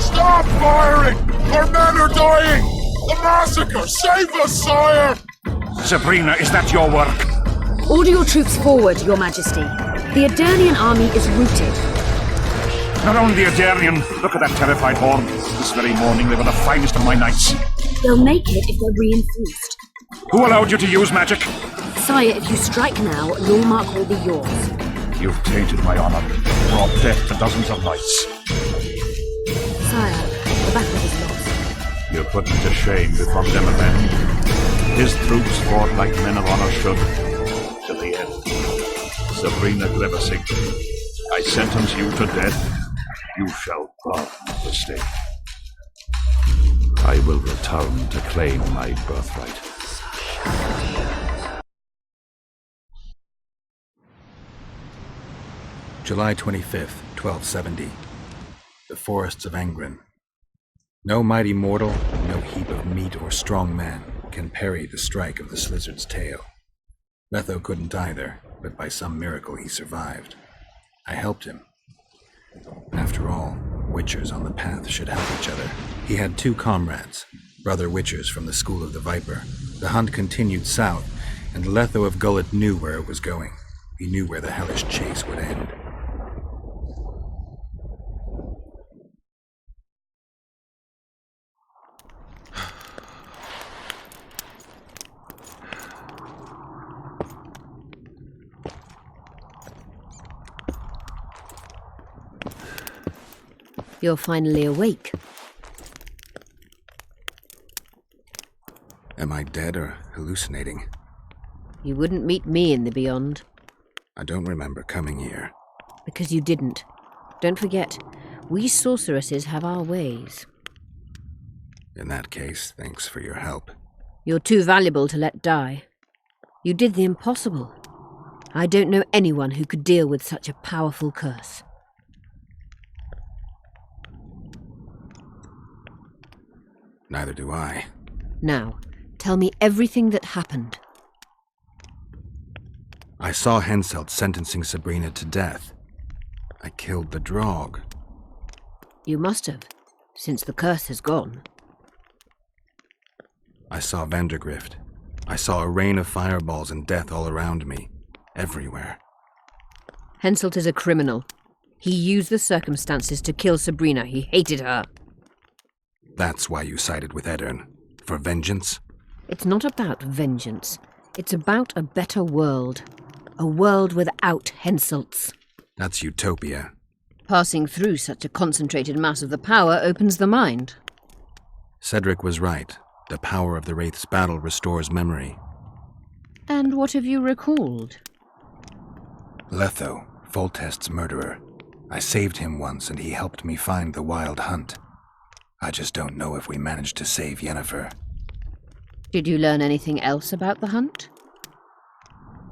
Stop firing! Our men are dying! The massacre! Save us, sire! Sabrina, is that your work? Order your troops forward, Your Majesty. The Adernian army is routed. Not only the Adernian, look at that terrified horde. This very morning they were the finest of my knights. They'll make it if they're reinforced. Who allowed you to use magic? Sire, if you strike now, Lawmark will be yours. You've tainted my honor, brought death to dozens of knights. Sire, the battle is lost. You're put him to shame before them men. His troops fought like men of honor should, to the end. Sabrina Glevesig, I sentence you to death. You shall burn the stake. I will return to claim my birthright. July 25th, 1270. The forests of Angren. No mighty mortal, no heap of meat or strong man can parry the strike of the Slizzard's tail. Letho couldn't either, but by some miracle he survived. I helped him. After all, witchers on the path should help each other. He had two comrades, brother witchers from the School of the Viper. The hunt continued south, and Letho of Gullet knew where it was going. He knew where the hellish chase would end. You're finally awake. Am I dead or hallucinating? You wouldn't meet me in the beyond. I don't remember coming here. Because you didn't. Don't forget, we sorceresses have our ways. In that case, thanks for your help. You're too valuable to let die. You did the impossible. I don't know anyone who could deal with such a powerful curse. Neither do I. Now, tell me everything that happened. I saw Henselt sentencing Sabrina to death. I killed the Draug. You must have, since the curse has gone. I saw Vandergrift. I saw a rain of fireballs and death all around me. Everywhere. Henselt is a criminal. He used the circumstances to kill Sabrina. He hated her. That's why you sided with Eddern. For vengeance? It's not about vengeance. It's about a better world. A world without Henselts. That's utopia. Passing through such a concentrated mass of the power opens the mind. Cedric was right. The power of the Wraith's battle restores memory. And what have you recalled? Letho, Foltest's murderer. I saved him once and he helped me find the Wild Hunt. I just don't know if we managed to save Yennefer. Did you learn anything else about the hunt?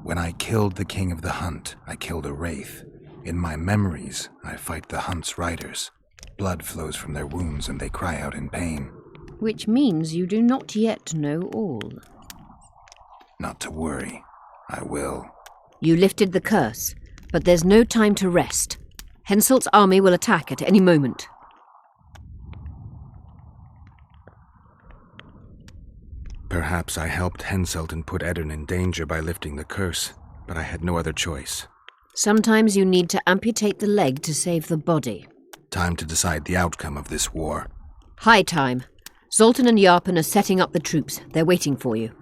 When I killed the King of the Hunt, I killed a Wraith. In my memories, I fight the Hunt's riders. Blood flows from their wounds and they cry out in pain. Which means you do not yet know all. Not to worry. I will. You lifted the curse, but there's no time to rest. Henselt's army will attack at any moment. Perhaps I helped Henselt and put Eddern in danger by lifting the curse, but I had no other choice. Sometimes you need to amputate the leg to save the body. Time to decide the outcome of this war. High time. Zoltan and Yarpen are setting up the troops. They're waiting for you.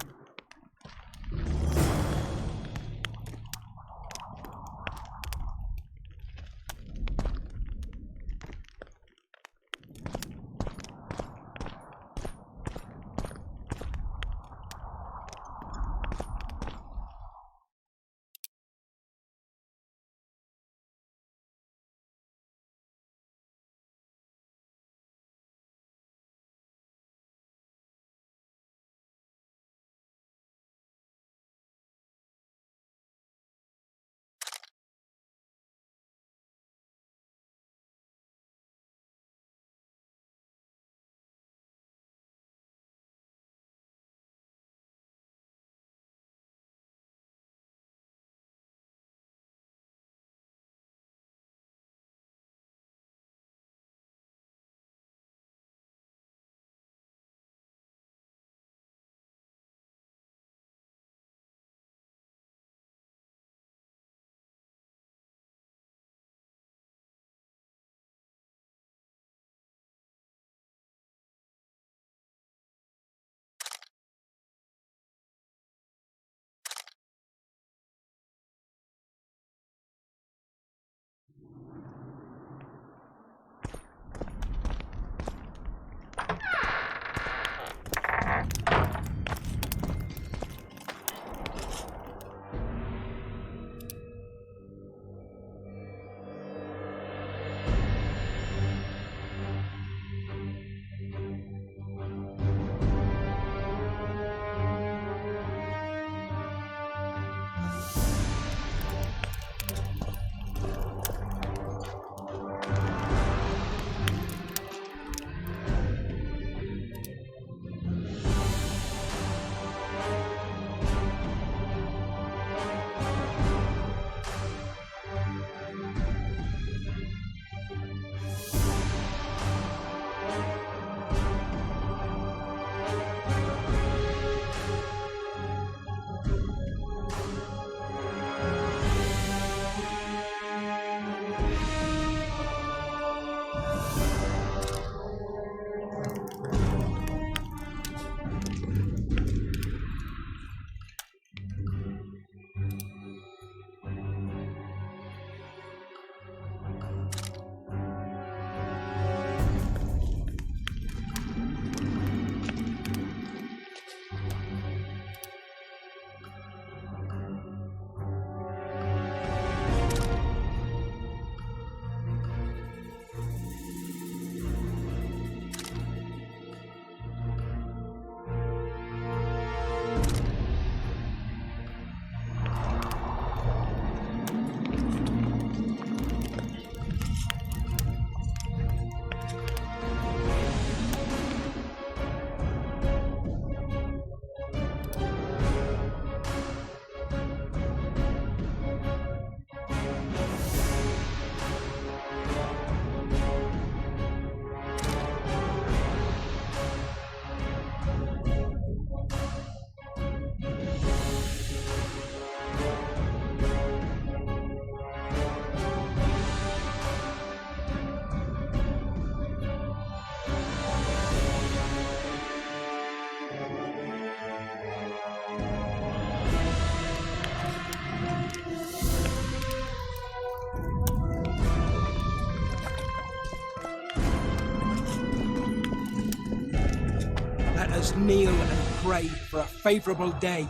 us kneel and pray for a favourable day.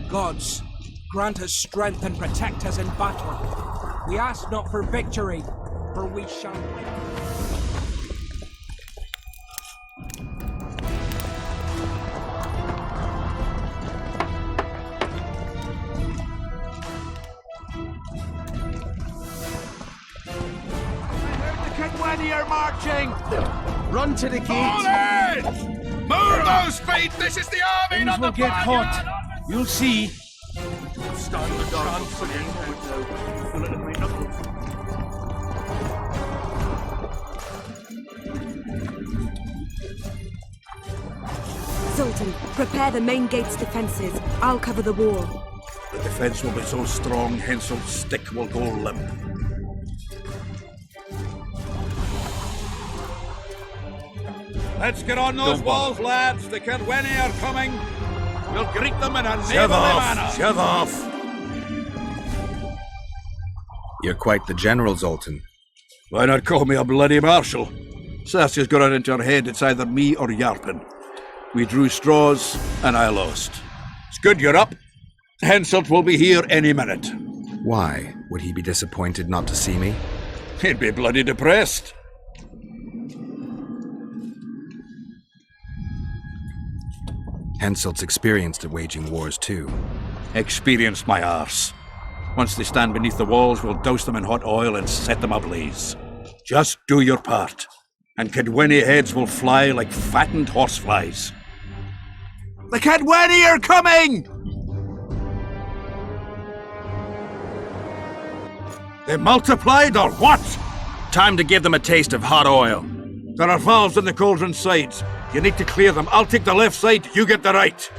Gods, grant us strength and protect us in battle. We ask not for victory, for we shall win. When you're marching! Run to the gate! Hold it! Move those feet! This is the army, Things not will the get barnyard! hot. You'll see. Stand the dog for the now. Bullet in my knuckles. Zoltan, prepare the main gate's defenses. I'll cover the wall. The defense will be so strong, Henselt's stick will go limp. Let's get on those walls, lads. The Cadwenny are coming. We'll greet them in a neighbourly manner. Shove off! You're quite the general, Zoltan. Why not call me a bloody marshal? Saskia's got it into her head it's either me or Yarpen. We drew straws, and I lost. It's good you're up. Henselt will be here any minute. Why? Would he be disappointed not to see me? He'd be bloody depressed. Henselt's experienced at waging wars too. Experienced my arse. Once they stand beneath the walls, we'll douse them in hot oil and set them ablaze. Just do your part, and Cadwenny heads will fly like fattened horseflies. The Cadwenny are coming! They multiplied or what? Time to give them a taste of hot oil. There are valves in the cauldron sides. You need to clear them. I'll take the left side, you get the right.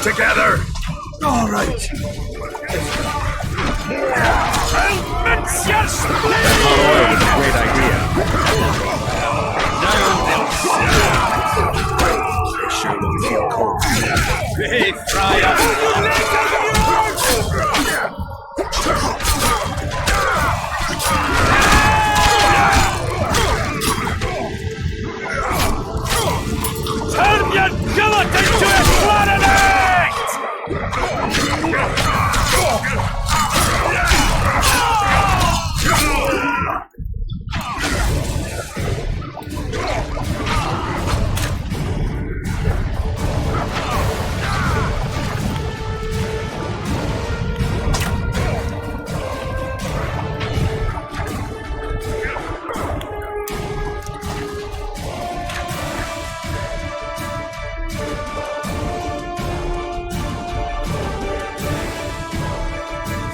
Together! All right. Great idea. They sure will feel cold. Hey, Friar! Turn your gullet into a clarinet!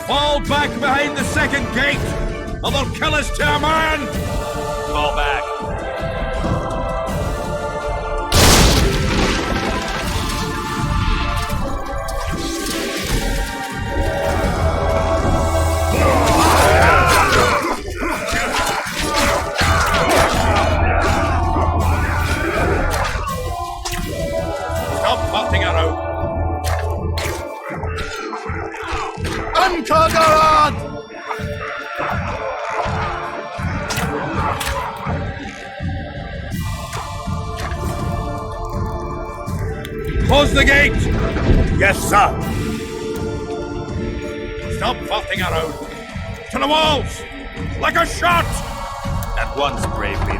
Fall back behind the second gate, or they'll kill us to a man! Fall back. Close the gate! Yes, sir. Stop faffing around. To the walls! Like a shot! At once, brave leader.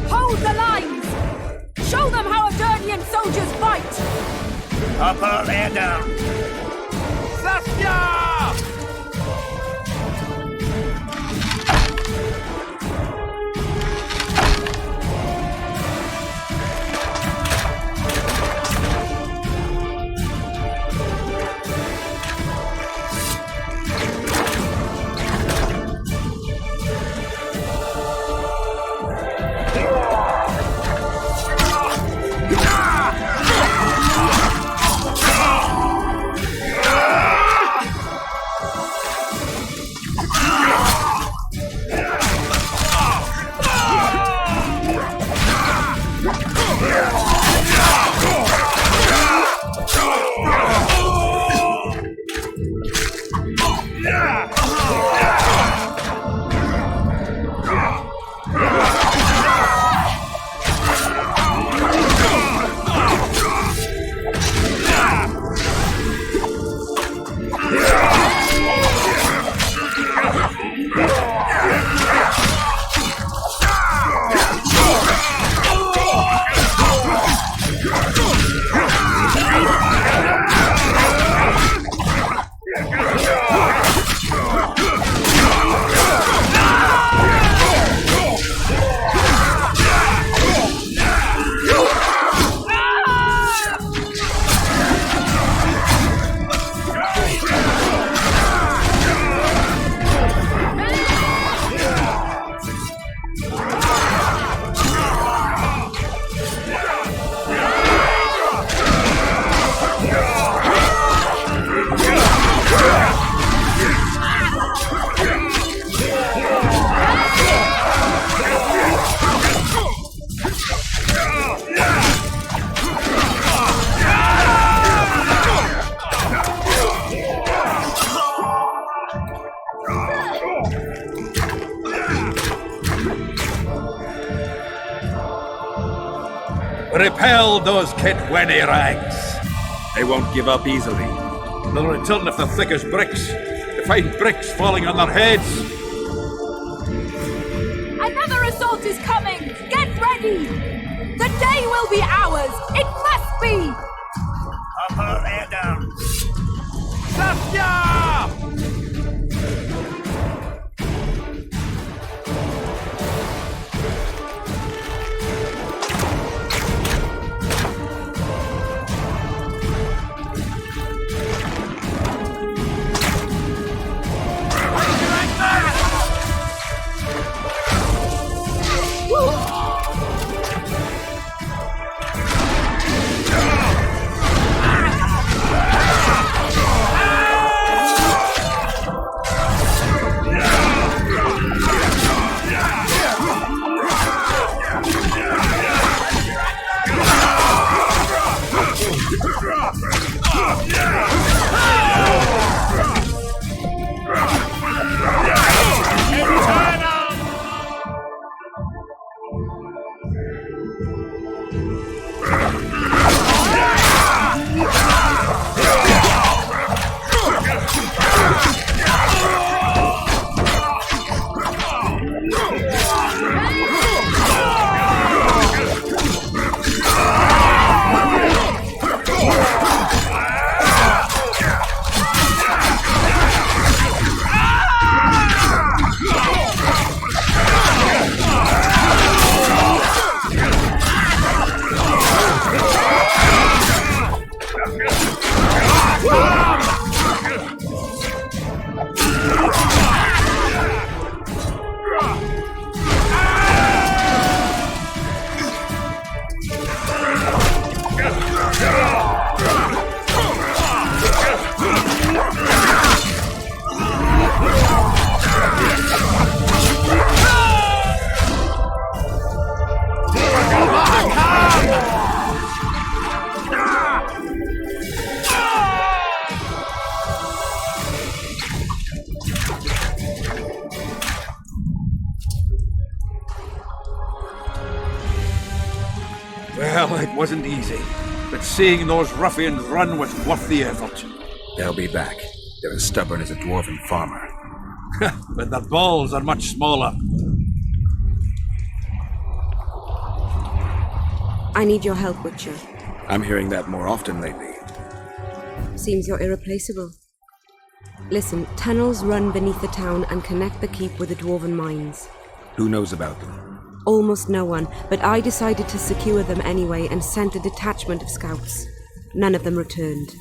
Hold the lines! Show them how Avernian soldiers fight! Upper and down. Saskia! Repel those Kitwenny rags. They won't give up easily. They'll return if they're thick as bricks, to find bricks falling on their heads. Another assault is coming! Get ready! The day will be ours! It must be! Upper and down. Saskia! Well, it wasn't easy, but seeing those ruffians run was worth the effort. They'll be back. They're as stubborn as a dwarven farmer. But their balls are much smaller. I need your help, Witcher. I'm hearing that more often lately. Seems you're irreplaceable. Listen, tunnels run beneath the town and connect the keep with the dwarven mines. Who knows about them? Almost no one, but I decided to secure them anyway and sent a detachment of scouts. None of them returned.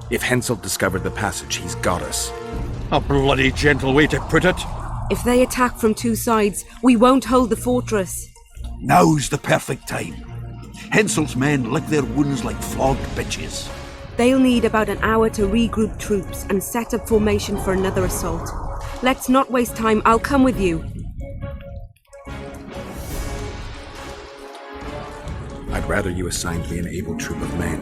If Henselt discovered the passage, he's got us. A bloody gentle way to put it. If they attack from two sides, we won't hold the fortress. Now's the perfect time. Henselt's men lick their wounds like flogged bitches. They'll need about an hour to regroup troops and set up formation for another assault. Let's not waste time. I'll come with you. I'd rather you assigned me an able troop of men.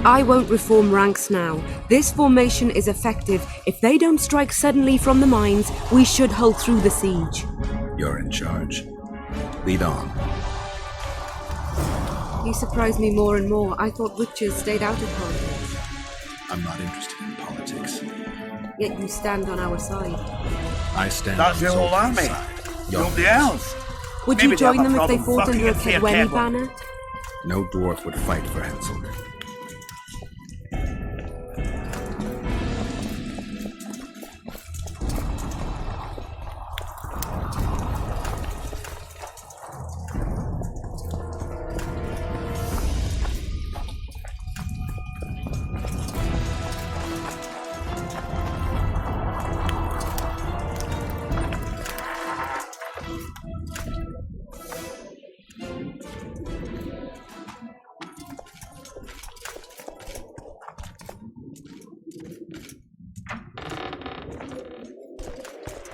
I won't reform ranks now. This formation is effective. If they don't strike suddenly from the mines, we should hold through the siege. You're in charge. Lead on. You surprise me more and more. I thought witches stayed out of politics. I'm not interested in politics. Yet you stand on our side. I stand That's on the whole Zoltan's army. side. Nobody else. Would Maybe you join they have them a if they problem fought under a fucking a Kedweni cable. banner? No dwarf would fight for Henselt.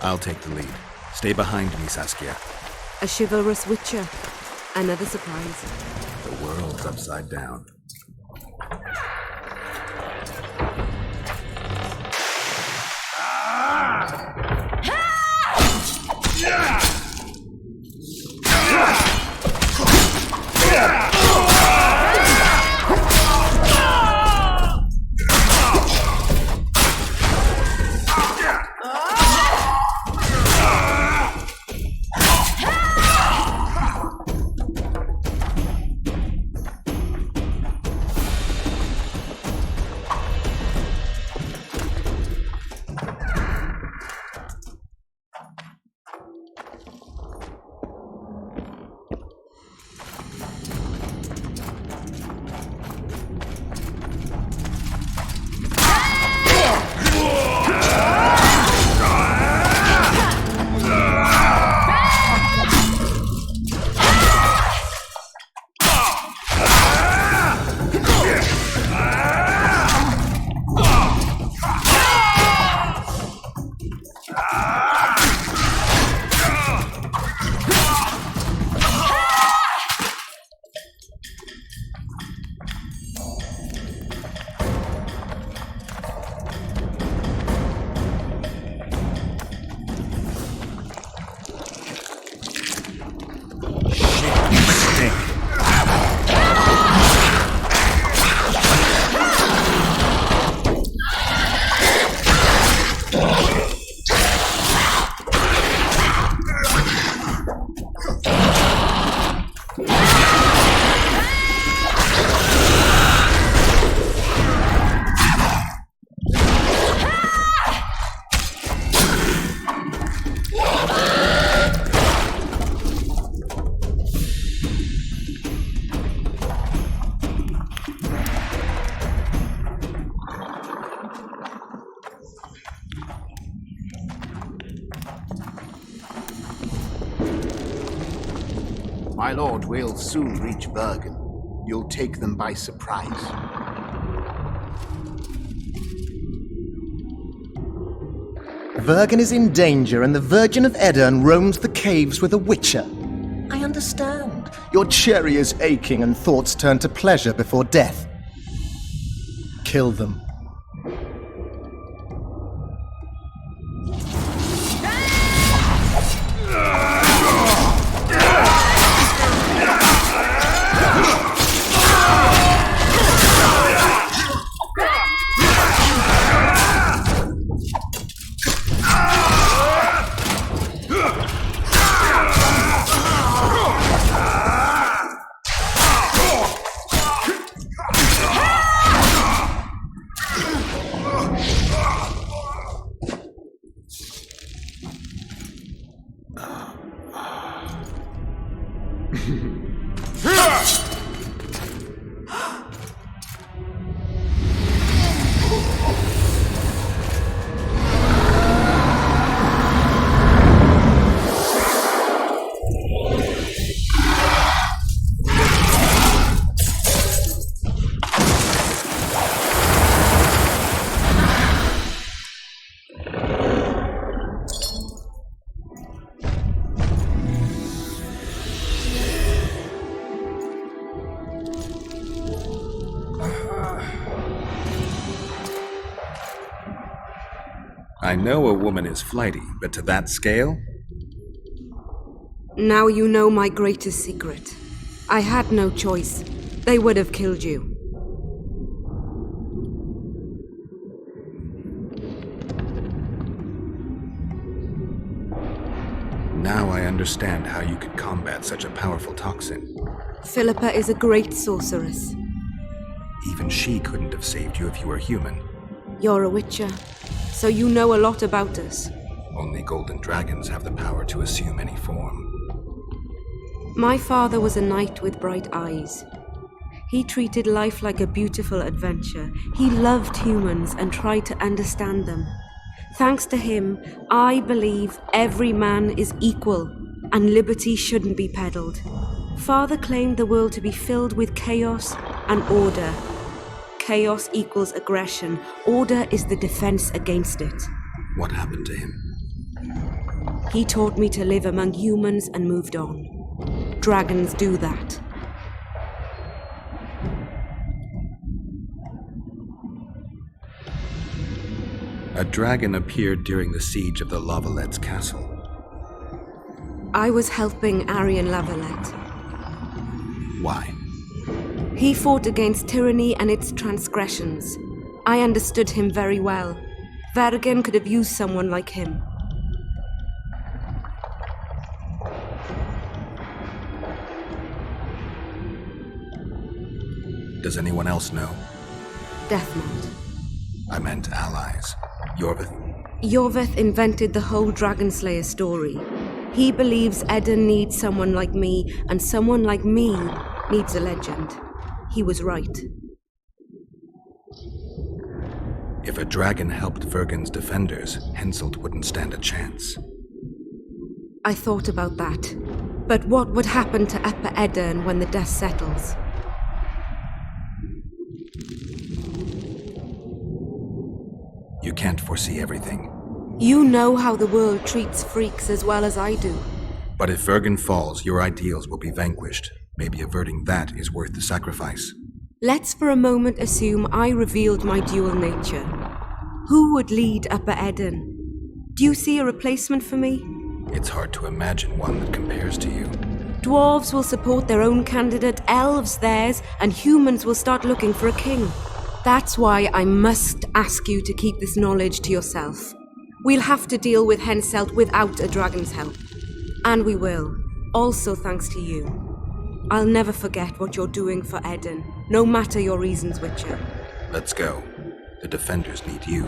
I'll take the lead. Stay behind me, Saskia. A chivalrous witcher. Another surprise. The world's upside down. My lord, we'll soon reach Bergen. You'll take them by surprise. Bergen is in danger and the Virgin of Edirne roams the caves with a witcher. I understand. Your cherry is aching and thoughts turn to pleasure before death. Kill them. I know a woman is flighty, but to that scale? Now you know my greatest secret. I had no choice. They would have killed you. Now I understand how you could combat such a powerful toxin. Philippa is a great sorceress. Even she couldn't have saved you if you were human. You're a witcher, so you know a lot about us. Only golden dragons have the power to assume any form. My father was a knight with bright eyes. He treated life like a beautiful adventure. He loved humans and tried to understand them. Thanks to him, I believe every man is equal and liberty shouldn't be peddled. Father claimed the world to be filled with chaos and order. Chaos equals aggression. Order is the defense against it. What happened to him? He taught me to live among humans and moved on. Dragons do that. A dragon appeared during the siege of the Lavalettes' castle. I was helping Arian Lavalette. Why? He fought against tyranny and its transgressions. I understood him very well. Vergen could have used someone like him. Does anyone else know? Deathmont. I meant allies. Yorvith? Yorvith invented the whole Dragonslayer story. He believes Eden needs someone like me, and someone like me needs a legend. He was right. If a dragon helped Vergen's defenders, Henselt wouldn't stand a chance. I thought about that. But what would happen to Upper Edern when the dust settles? You can't foresee everything. You know how the world treats freaks as well as I do. But if Vergen falls, your ideals will be vanquished. Maybe averting that is worth the sacrifice. Let's for a moment assume I revealed my dual nature. Who would lead Upper Edern? Do you see a replacement for me? It's hard to imagine one that compares to you. Dwarves will support their own candidate, elves theirs, and humans will start looking for a king. That's why I must ask you to keep this knowledge to yourself. We'll have to deal with Henselt without a dragon's help. And we will, also thanks to you. I'll never forget what you're doing for Eden, no matter your reasons, Witcher. Let's go. The defenders need you.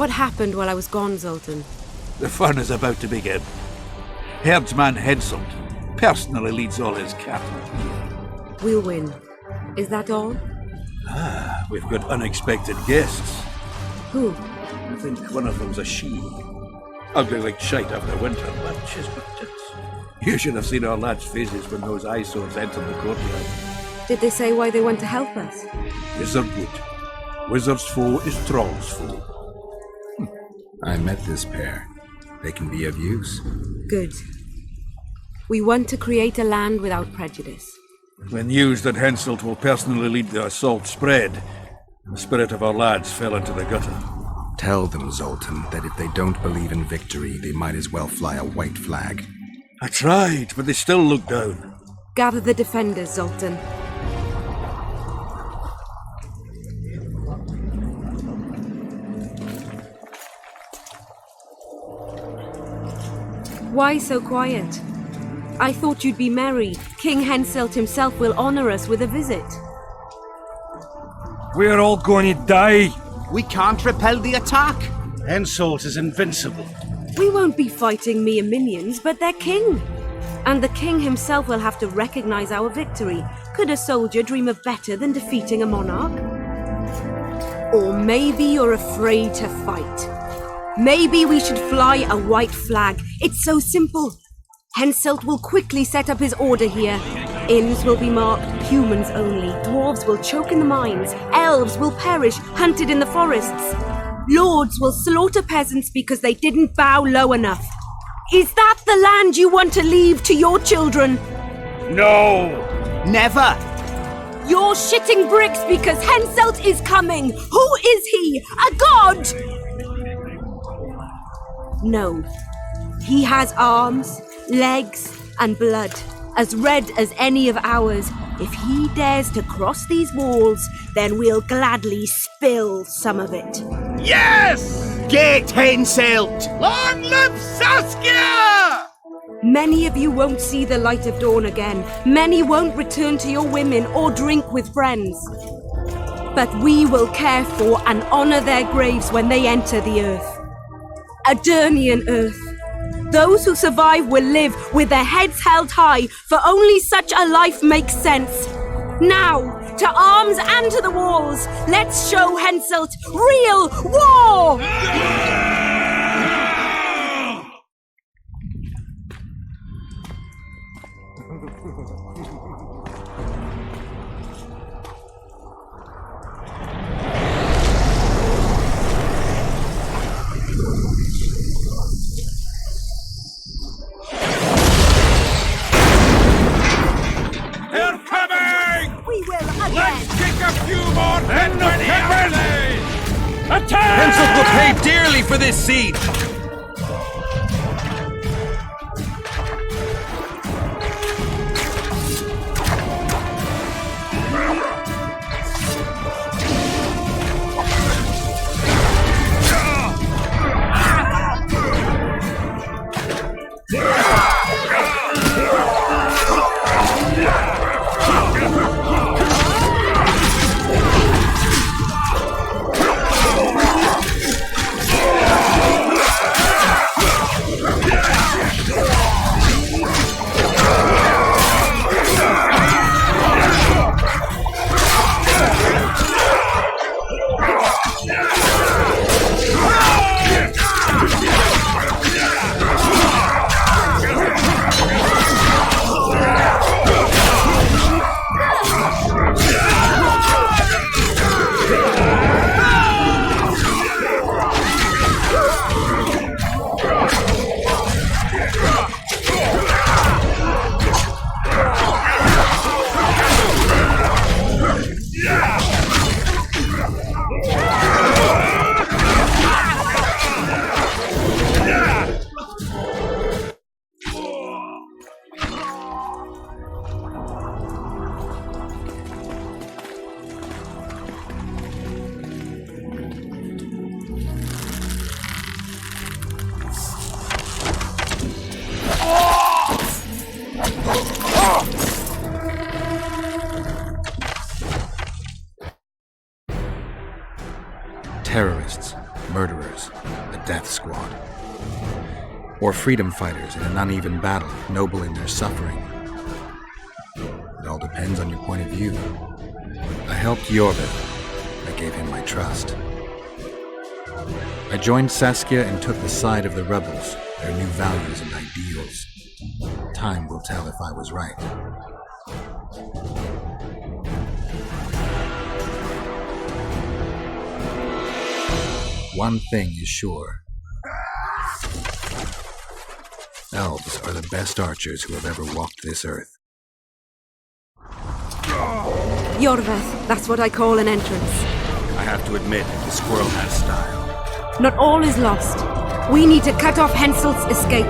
What happened while I was gone, Zoltan? The fun is about to begin. Herdsman Henselt personally leads all his cattle. We'll win. Is that all? We've got unexpected guests. Who? I think one of them's a she. Ugly like shite after winter, but she's got tits. You should have seen our lads' faces when those eyesores entered the courtyard. Did they say why they want to help us? Wizard good. Wizard's foe is Troll's foe. I met this pair. They can be of use. Good. We want to create a land without prejudice. When news that Henselt will personally lead the assault spread, the spirit of our lads fell into the gutter. Tell them, Zoltan, that if they don't believe in victory, they might as well fly a white flag. I tried, but they still look down. Gather the defenders, Zoltan. Why so quiet? I thought you'd be merry. King Henselt himself will honor us with a visit. We're all going to die. We can't repel the attack. Henselt is invincible. We won't be fighting mere minions, but their king. And the king himself will have to recognize our victory. Could a soldier dream of better than defeating a monarch? Or maybe you're afraid to fight. Maybe we should fly a white flag. It's so simple. Henselt will quickly set up his order here. Inns will be marked humans only. Dwarves will choke in the mines. Elves will perish, hunted in the forests. Lords will slaughter peasants because they didn't bow low enough. Is that the land you want to leave to your children? No! Never! You're shitting bricks because Henselt is coming! Who is he? A god? No. He has arms, legs, and blood, as red as any of ours. If he dares to cross these walls, then we'll gladly spill some of it. Yes! Get Henselt! Long live Saskia! Many of you won't see the light of dawn again. Many won't return to your women or drink with friends. But we will care for and honor their graves when they enter the earth. Adernian earth. Those who survive will live with their heads held high, for only such a life makes sense. Now, to arms and to the walls, let's show Henselt real war! Henselt will pay dearly for this siege! Terrorists. murderers, a death squad. Or freedom fighters in an uneven battle, noble in their suffering. It all depends on your point of view. I helped Yorvith. I gave him my trust. I joined Saskia and took the side of the rebels, their new values and ideals. Time will tell if I was right. One thing is sure. Elves are the best archers who have ever walked this earth. Yorvith, that's what I call an entrance. I have to admit, the squirrel has style. Not all is lost. We need to cut off Henselt's escape.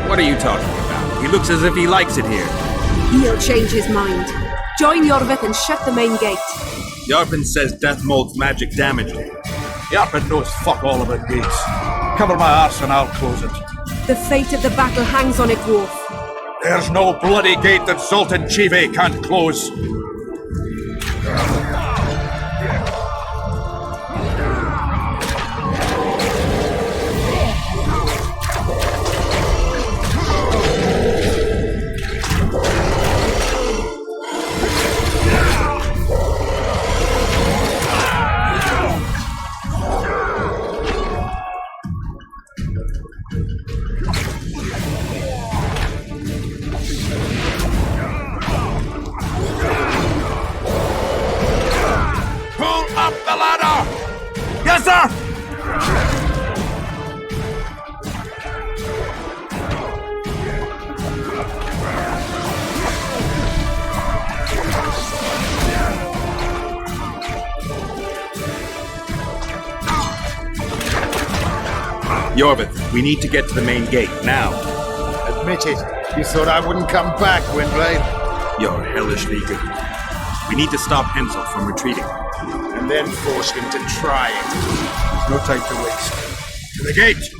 What are you talking about? He looks as if he likes it here. He'll change his mind. Join Yorvith and shut the main gate. Yarpin says death mold's magic damage. Yarpin knows fuck all about gates. Cover my arse and I'll close it. The fate of the battle hangs on it, Dwarf. There's no bloody gate that Sultan Chive can't close. Yes, sir! Yorvith, we need to get to the main gate, now. Admit it. You thought I wouldn't come back, Gwynblade? You're hellishly good. We need to stop Henselt from retreating. And then force him to try it. There's no time to waste. To the gate!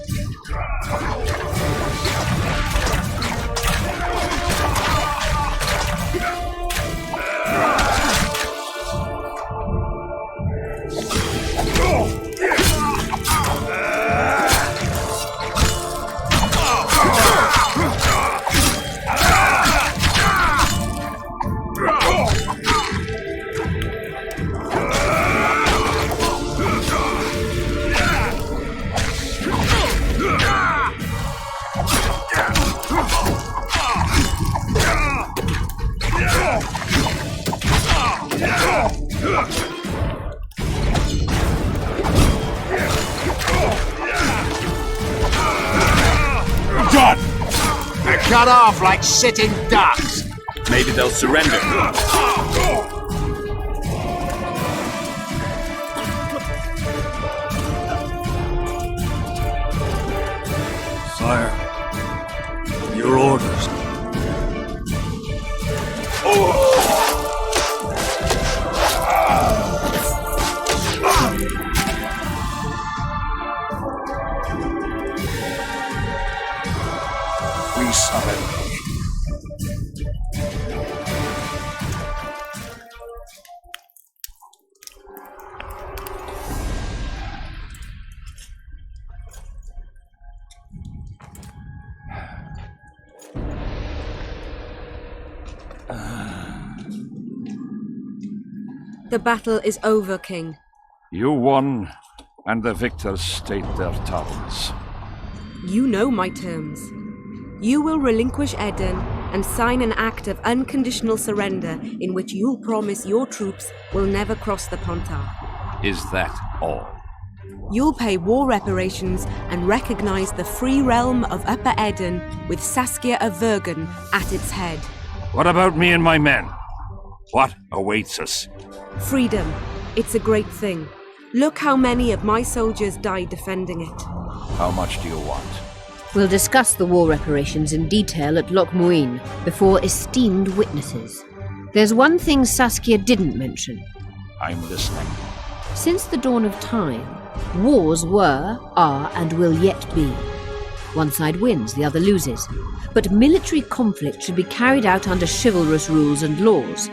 Done! They're cut off like sitting ducks. Maybe they'll surrender. Sire, your orders. We surrender. The battle is over, King. You won, and the victors state their terms. You know my terms. You will relinquish Eden and sign an act of unconditional surrender in which you'll promise your troops will never cross the Pontar. Is that all? You'll pay war reparations and recognize the free realm of Upper Eden with Saskia of Vergen at its head. What about me and my men? What awaits us? Freedom. It's a great thing. Look how many of my soldiers died defending it. How much do you want? We'll discuss the war reparations in detail at Loch Muin before esteemed witnesses. There's one thing Saskia didn't mention. I'm listening. Since the dawn of time, wars were, are, and will yet be. One side wins, the other loses. But military conflict should be carried out under chivalrous rules and laws.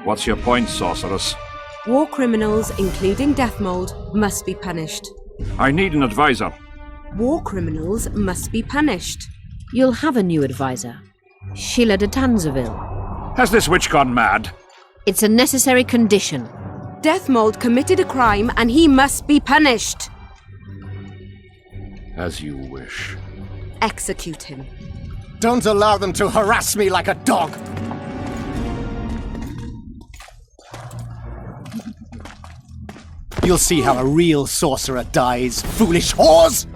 What's your point, sorceress? War criminals, including Deathmold, must be punished. I need an advisor. War criminals must be punished. You'll have a new advisor. Sheila de Tanzerville. Has this witch gone mad? It's a necessary condition. Deathmold committed a crime and he must be punished. As you wish. Execute him. Don't allow them to harass me like a dog! You'll see how a real sorcerer dies, foolish whores!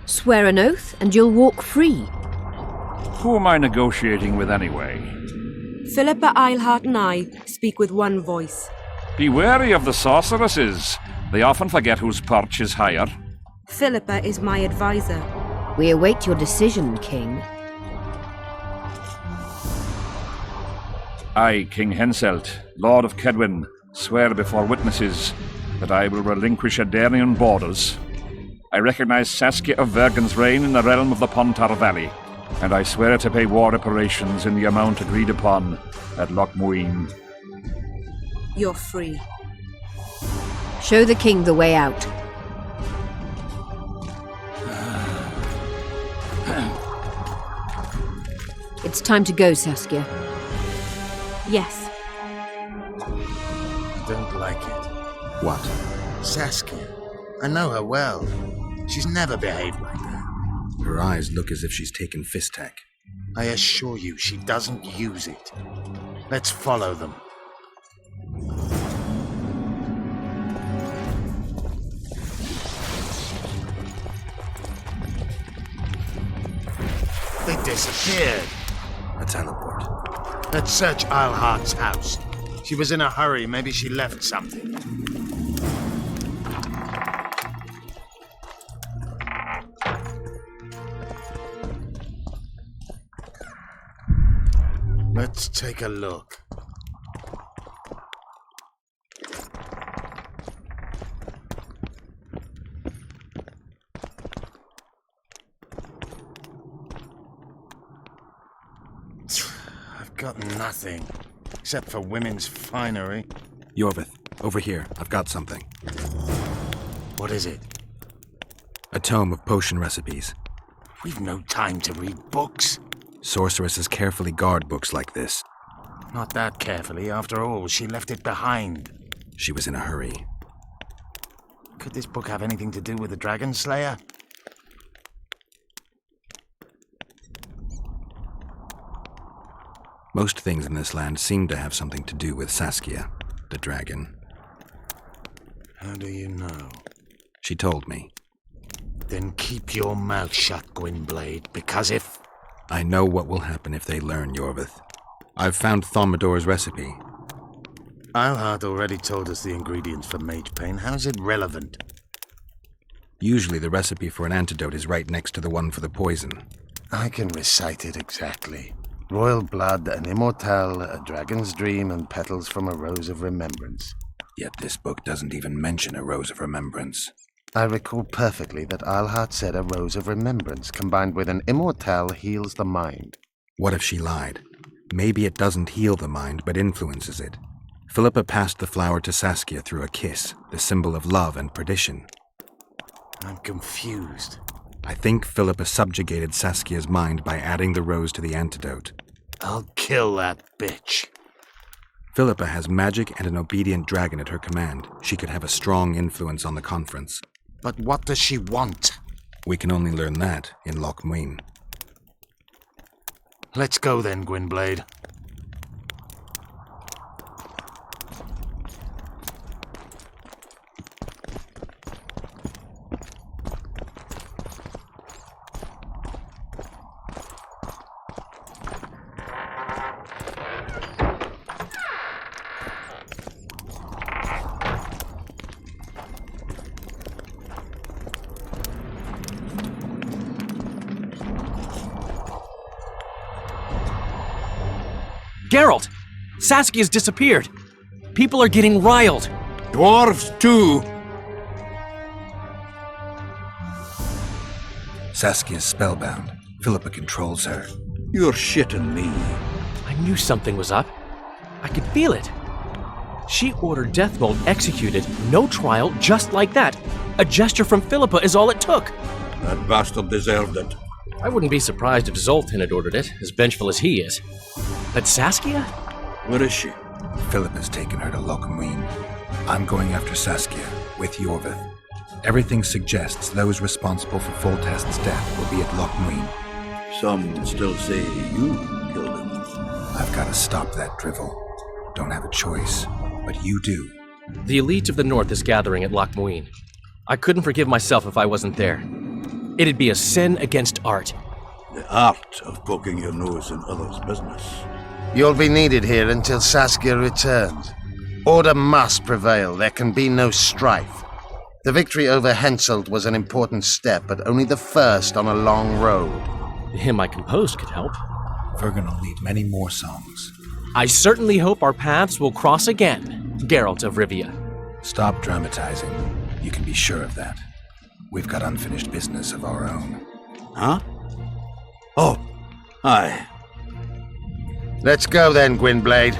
Swear an oath and you'll walk free. Who am I negotiating with anyway? Philippa Eilhart and I speak with one voice. Be wary of the sorceresses. They often forget whose perch is higher. Philippa is my advisor. We await your decision, King. I, King Henselt, Lord of Kedwin, swear before witnesses that I will relinquish Adarian borders. I recognize Saskia of Vergen's reign in the realm of the Pontar Valley, and I swear to pay war reparations in the amount agreed upon at Loch Muin. You're free. Show the king the way out. It's time to go, Saskia. Yes. I don't like it. What? Saskia. I know her well. She's never behaved like that. Her eyes look as if she's taken Fistek. I assure you, she doesn't use it. Let's follow them. They disappeared. A teleport. Let's search Eilhart's house. She was in a hurry. Maybe she left something. Let's take a look. I've got nothing, except for women's finery. Yorvith, over here. I've got something. What is it? A tome of potion recipes. We've no time to read books. Sorceresses carefully guard books like this. Not that carefully. After all, she left it behind. She was in a hurry. Could this book have anything to do with the Dragon Slayer? Most things in this land seem to have something to do with Saskia, the dragon. How do you know? She told me. Then keep your mouth shut, Gwynblade, because if... I know what will happen if they learn, Yorvith. I've found Thomidor's recipe. Eilhart already told us the ingredients for mage pain. How's it relevant? Usually the recipe for an antidote is right next to the one for the poison. I can recite it exactly. Royal blood, an immortelle, a dragon's dream, and petals from a rose of remembrance. Yet this book doesn't even mention a rose of remembrance. I recall perfectly that Eilhart said a rose of remembrance combined with an immortelle heals the mind. What if she lied? Maybe it doesn't heal the mind, but influences it. Philippa passed the flower to Saskia through a kiss, the symbol of love and perdition. I'm confused. I think Philippa subjugated Saskia's mind by adding the rose to the antidote. I'll kill that bitch. Philippa has magic and an obedient dragon at her command. She could have a strong influence on the conference. But what does she want? We can only learn that in Loch Muin. Let's go then, Gwynblade. Geralt! Saskia's disappeared. People are getting riled. Dwarves too! Saskia's spellbound. Philippa controls her. You're shitting me. I knew something was up. I could feel it. She ordered Deathmold executed, no trial, just like that. A gesture from Philippa is all it took. That bastard deserved it. I wouldn't be surprised if Zoltan had ordered it, as vengeful as he is. But Saskia? Where is she? Philippa's taken her to Lochmuin. I'm going after Saskia, with Yorvith. Everything suggests those responsible for Foltest's death will be at Lochmuin. Some still say you killed him. I've got to stop that drivel. Don't have a choice, but you do. The elite of the North is gathering at Lochmuin. I couldn't forgive myself if I wasn't there. It'd be a sin against art. The art of poking your nose in others' business. You'll be needed here until Saskia returns. Order must prevail. There can be no strife. The victory over Henselt was an important step, but only the first on a long road. The hymn I composed could help. Vergen will need many more songs. I certainly hope our paths will cross again, Geralt of Rivia. Stop dramatizing. You can be sure of that. We've got unfinished business of our own. Huh? Oh, aye. Let's go then, Gwynblade.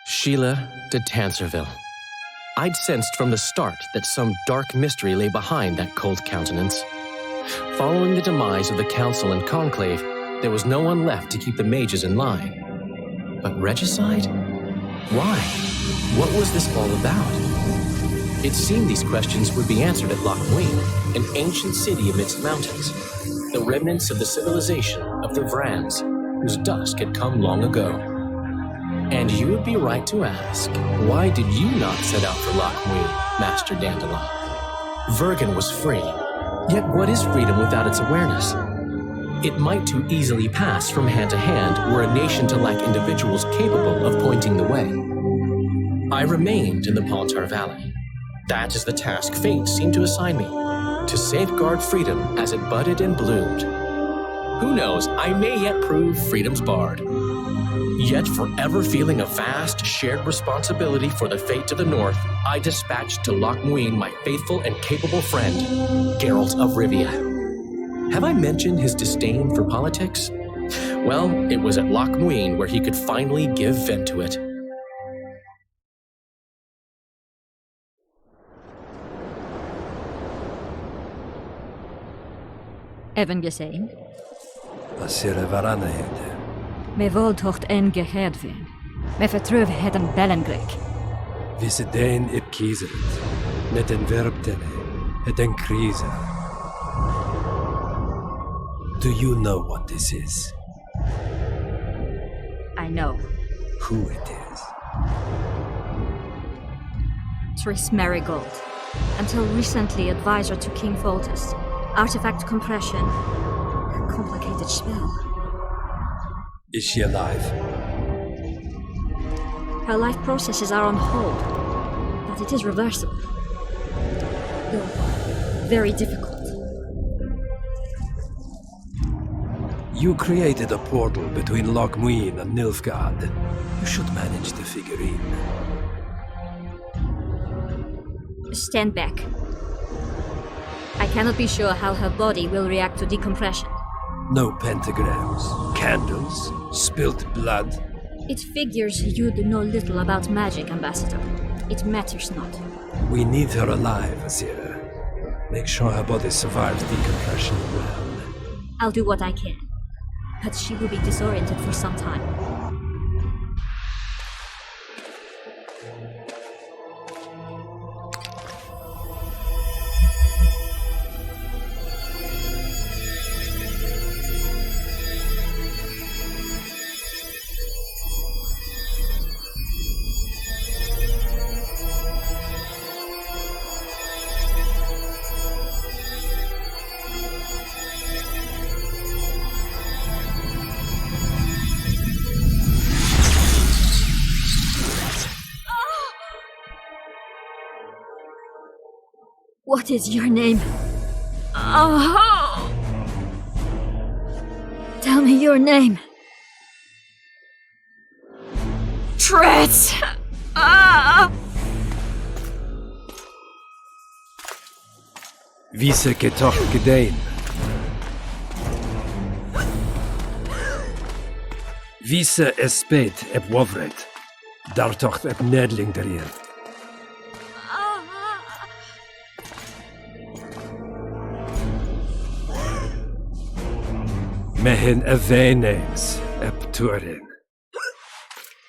Sheila de Tanserville. I'd sensed from the start that some dark mystery lay behind that cold countenance. Following the demise of the Council and Conclave, there was no one left to keep the mages in line. But regicide? Why? What was this all about? It seemed these questions would be answered at Lochmuin, an ancient city amidst mountains, the remnants of the civilization of the Vrans, whose dusk had come long ago. And you would be right to ask, why did you not set out for Lochmuin, Master Dandelion? Vergen was free, yet what is freedom without its awareness? It might too easily pass from hand to hand were a nation to lack individuals capable of pointing the way. I remained in the Paltar Valley. That is the task fate seemed to assign me, to safeguard freedom as it budded and bloomed. Who knows, I may yet prove freedom's bard. Yet forever feeling a vast, shared responsibility for the fate to the north, I dispatched to Lochmuin my faithful and capable friend, Geralt of Rivia. Have I mentioned his disdain for politics? Well, it was at Lochmuin where he could finally give vent to it. Even gesehen? Was ihre Varane hätte. Me voltocht en geheerd werden. Me vertrouwen het een bellengrek. Vi se den ip kiezeret. Met en verbtene. Het en krize. Do you know what this is? I know. Who it is? Triss Marigold. Until recently advisor to King Foltest. Artifact compression. A complicated spell. Is she alive? Her life processes are on hold, but it is reversible. Though very difficult. You created a portal between Lochmuin and Nilfgaard. You should manage the figurine. Stand back. I cannot be sure how her body will react to decompression. No pentagrams, candles, spilt blood. It figures you do know little about magic, Ambassador. It matters not. We need her alive, Azira. Make sure her body survives decompression well. I'll do what I can, but she will be disoriented for some time. What is your name? Oh! Tell me your name. Triss! Ah! Vise getoch gedein. Vise espet eb wovret. Dartocht eb nedling derien. Mehin evenes eb turin.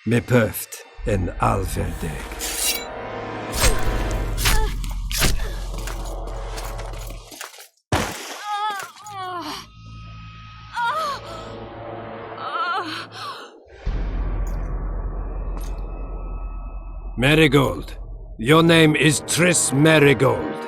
Me pöft en alverdeg. Marigold. Your name is Triss Marigold.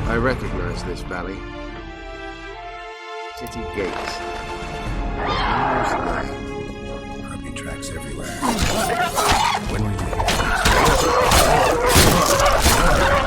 I recognize this valley. City gates. Harpy tracks everywhere. When were you here?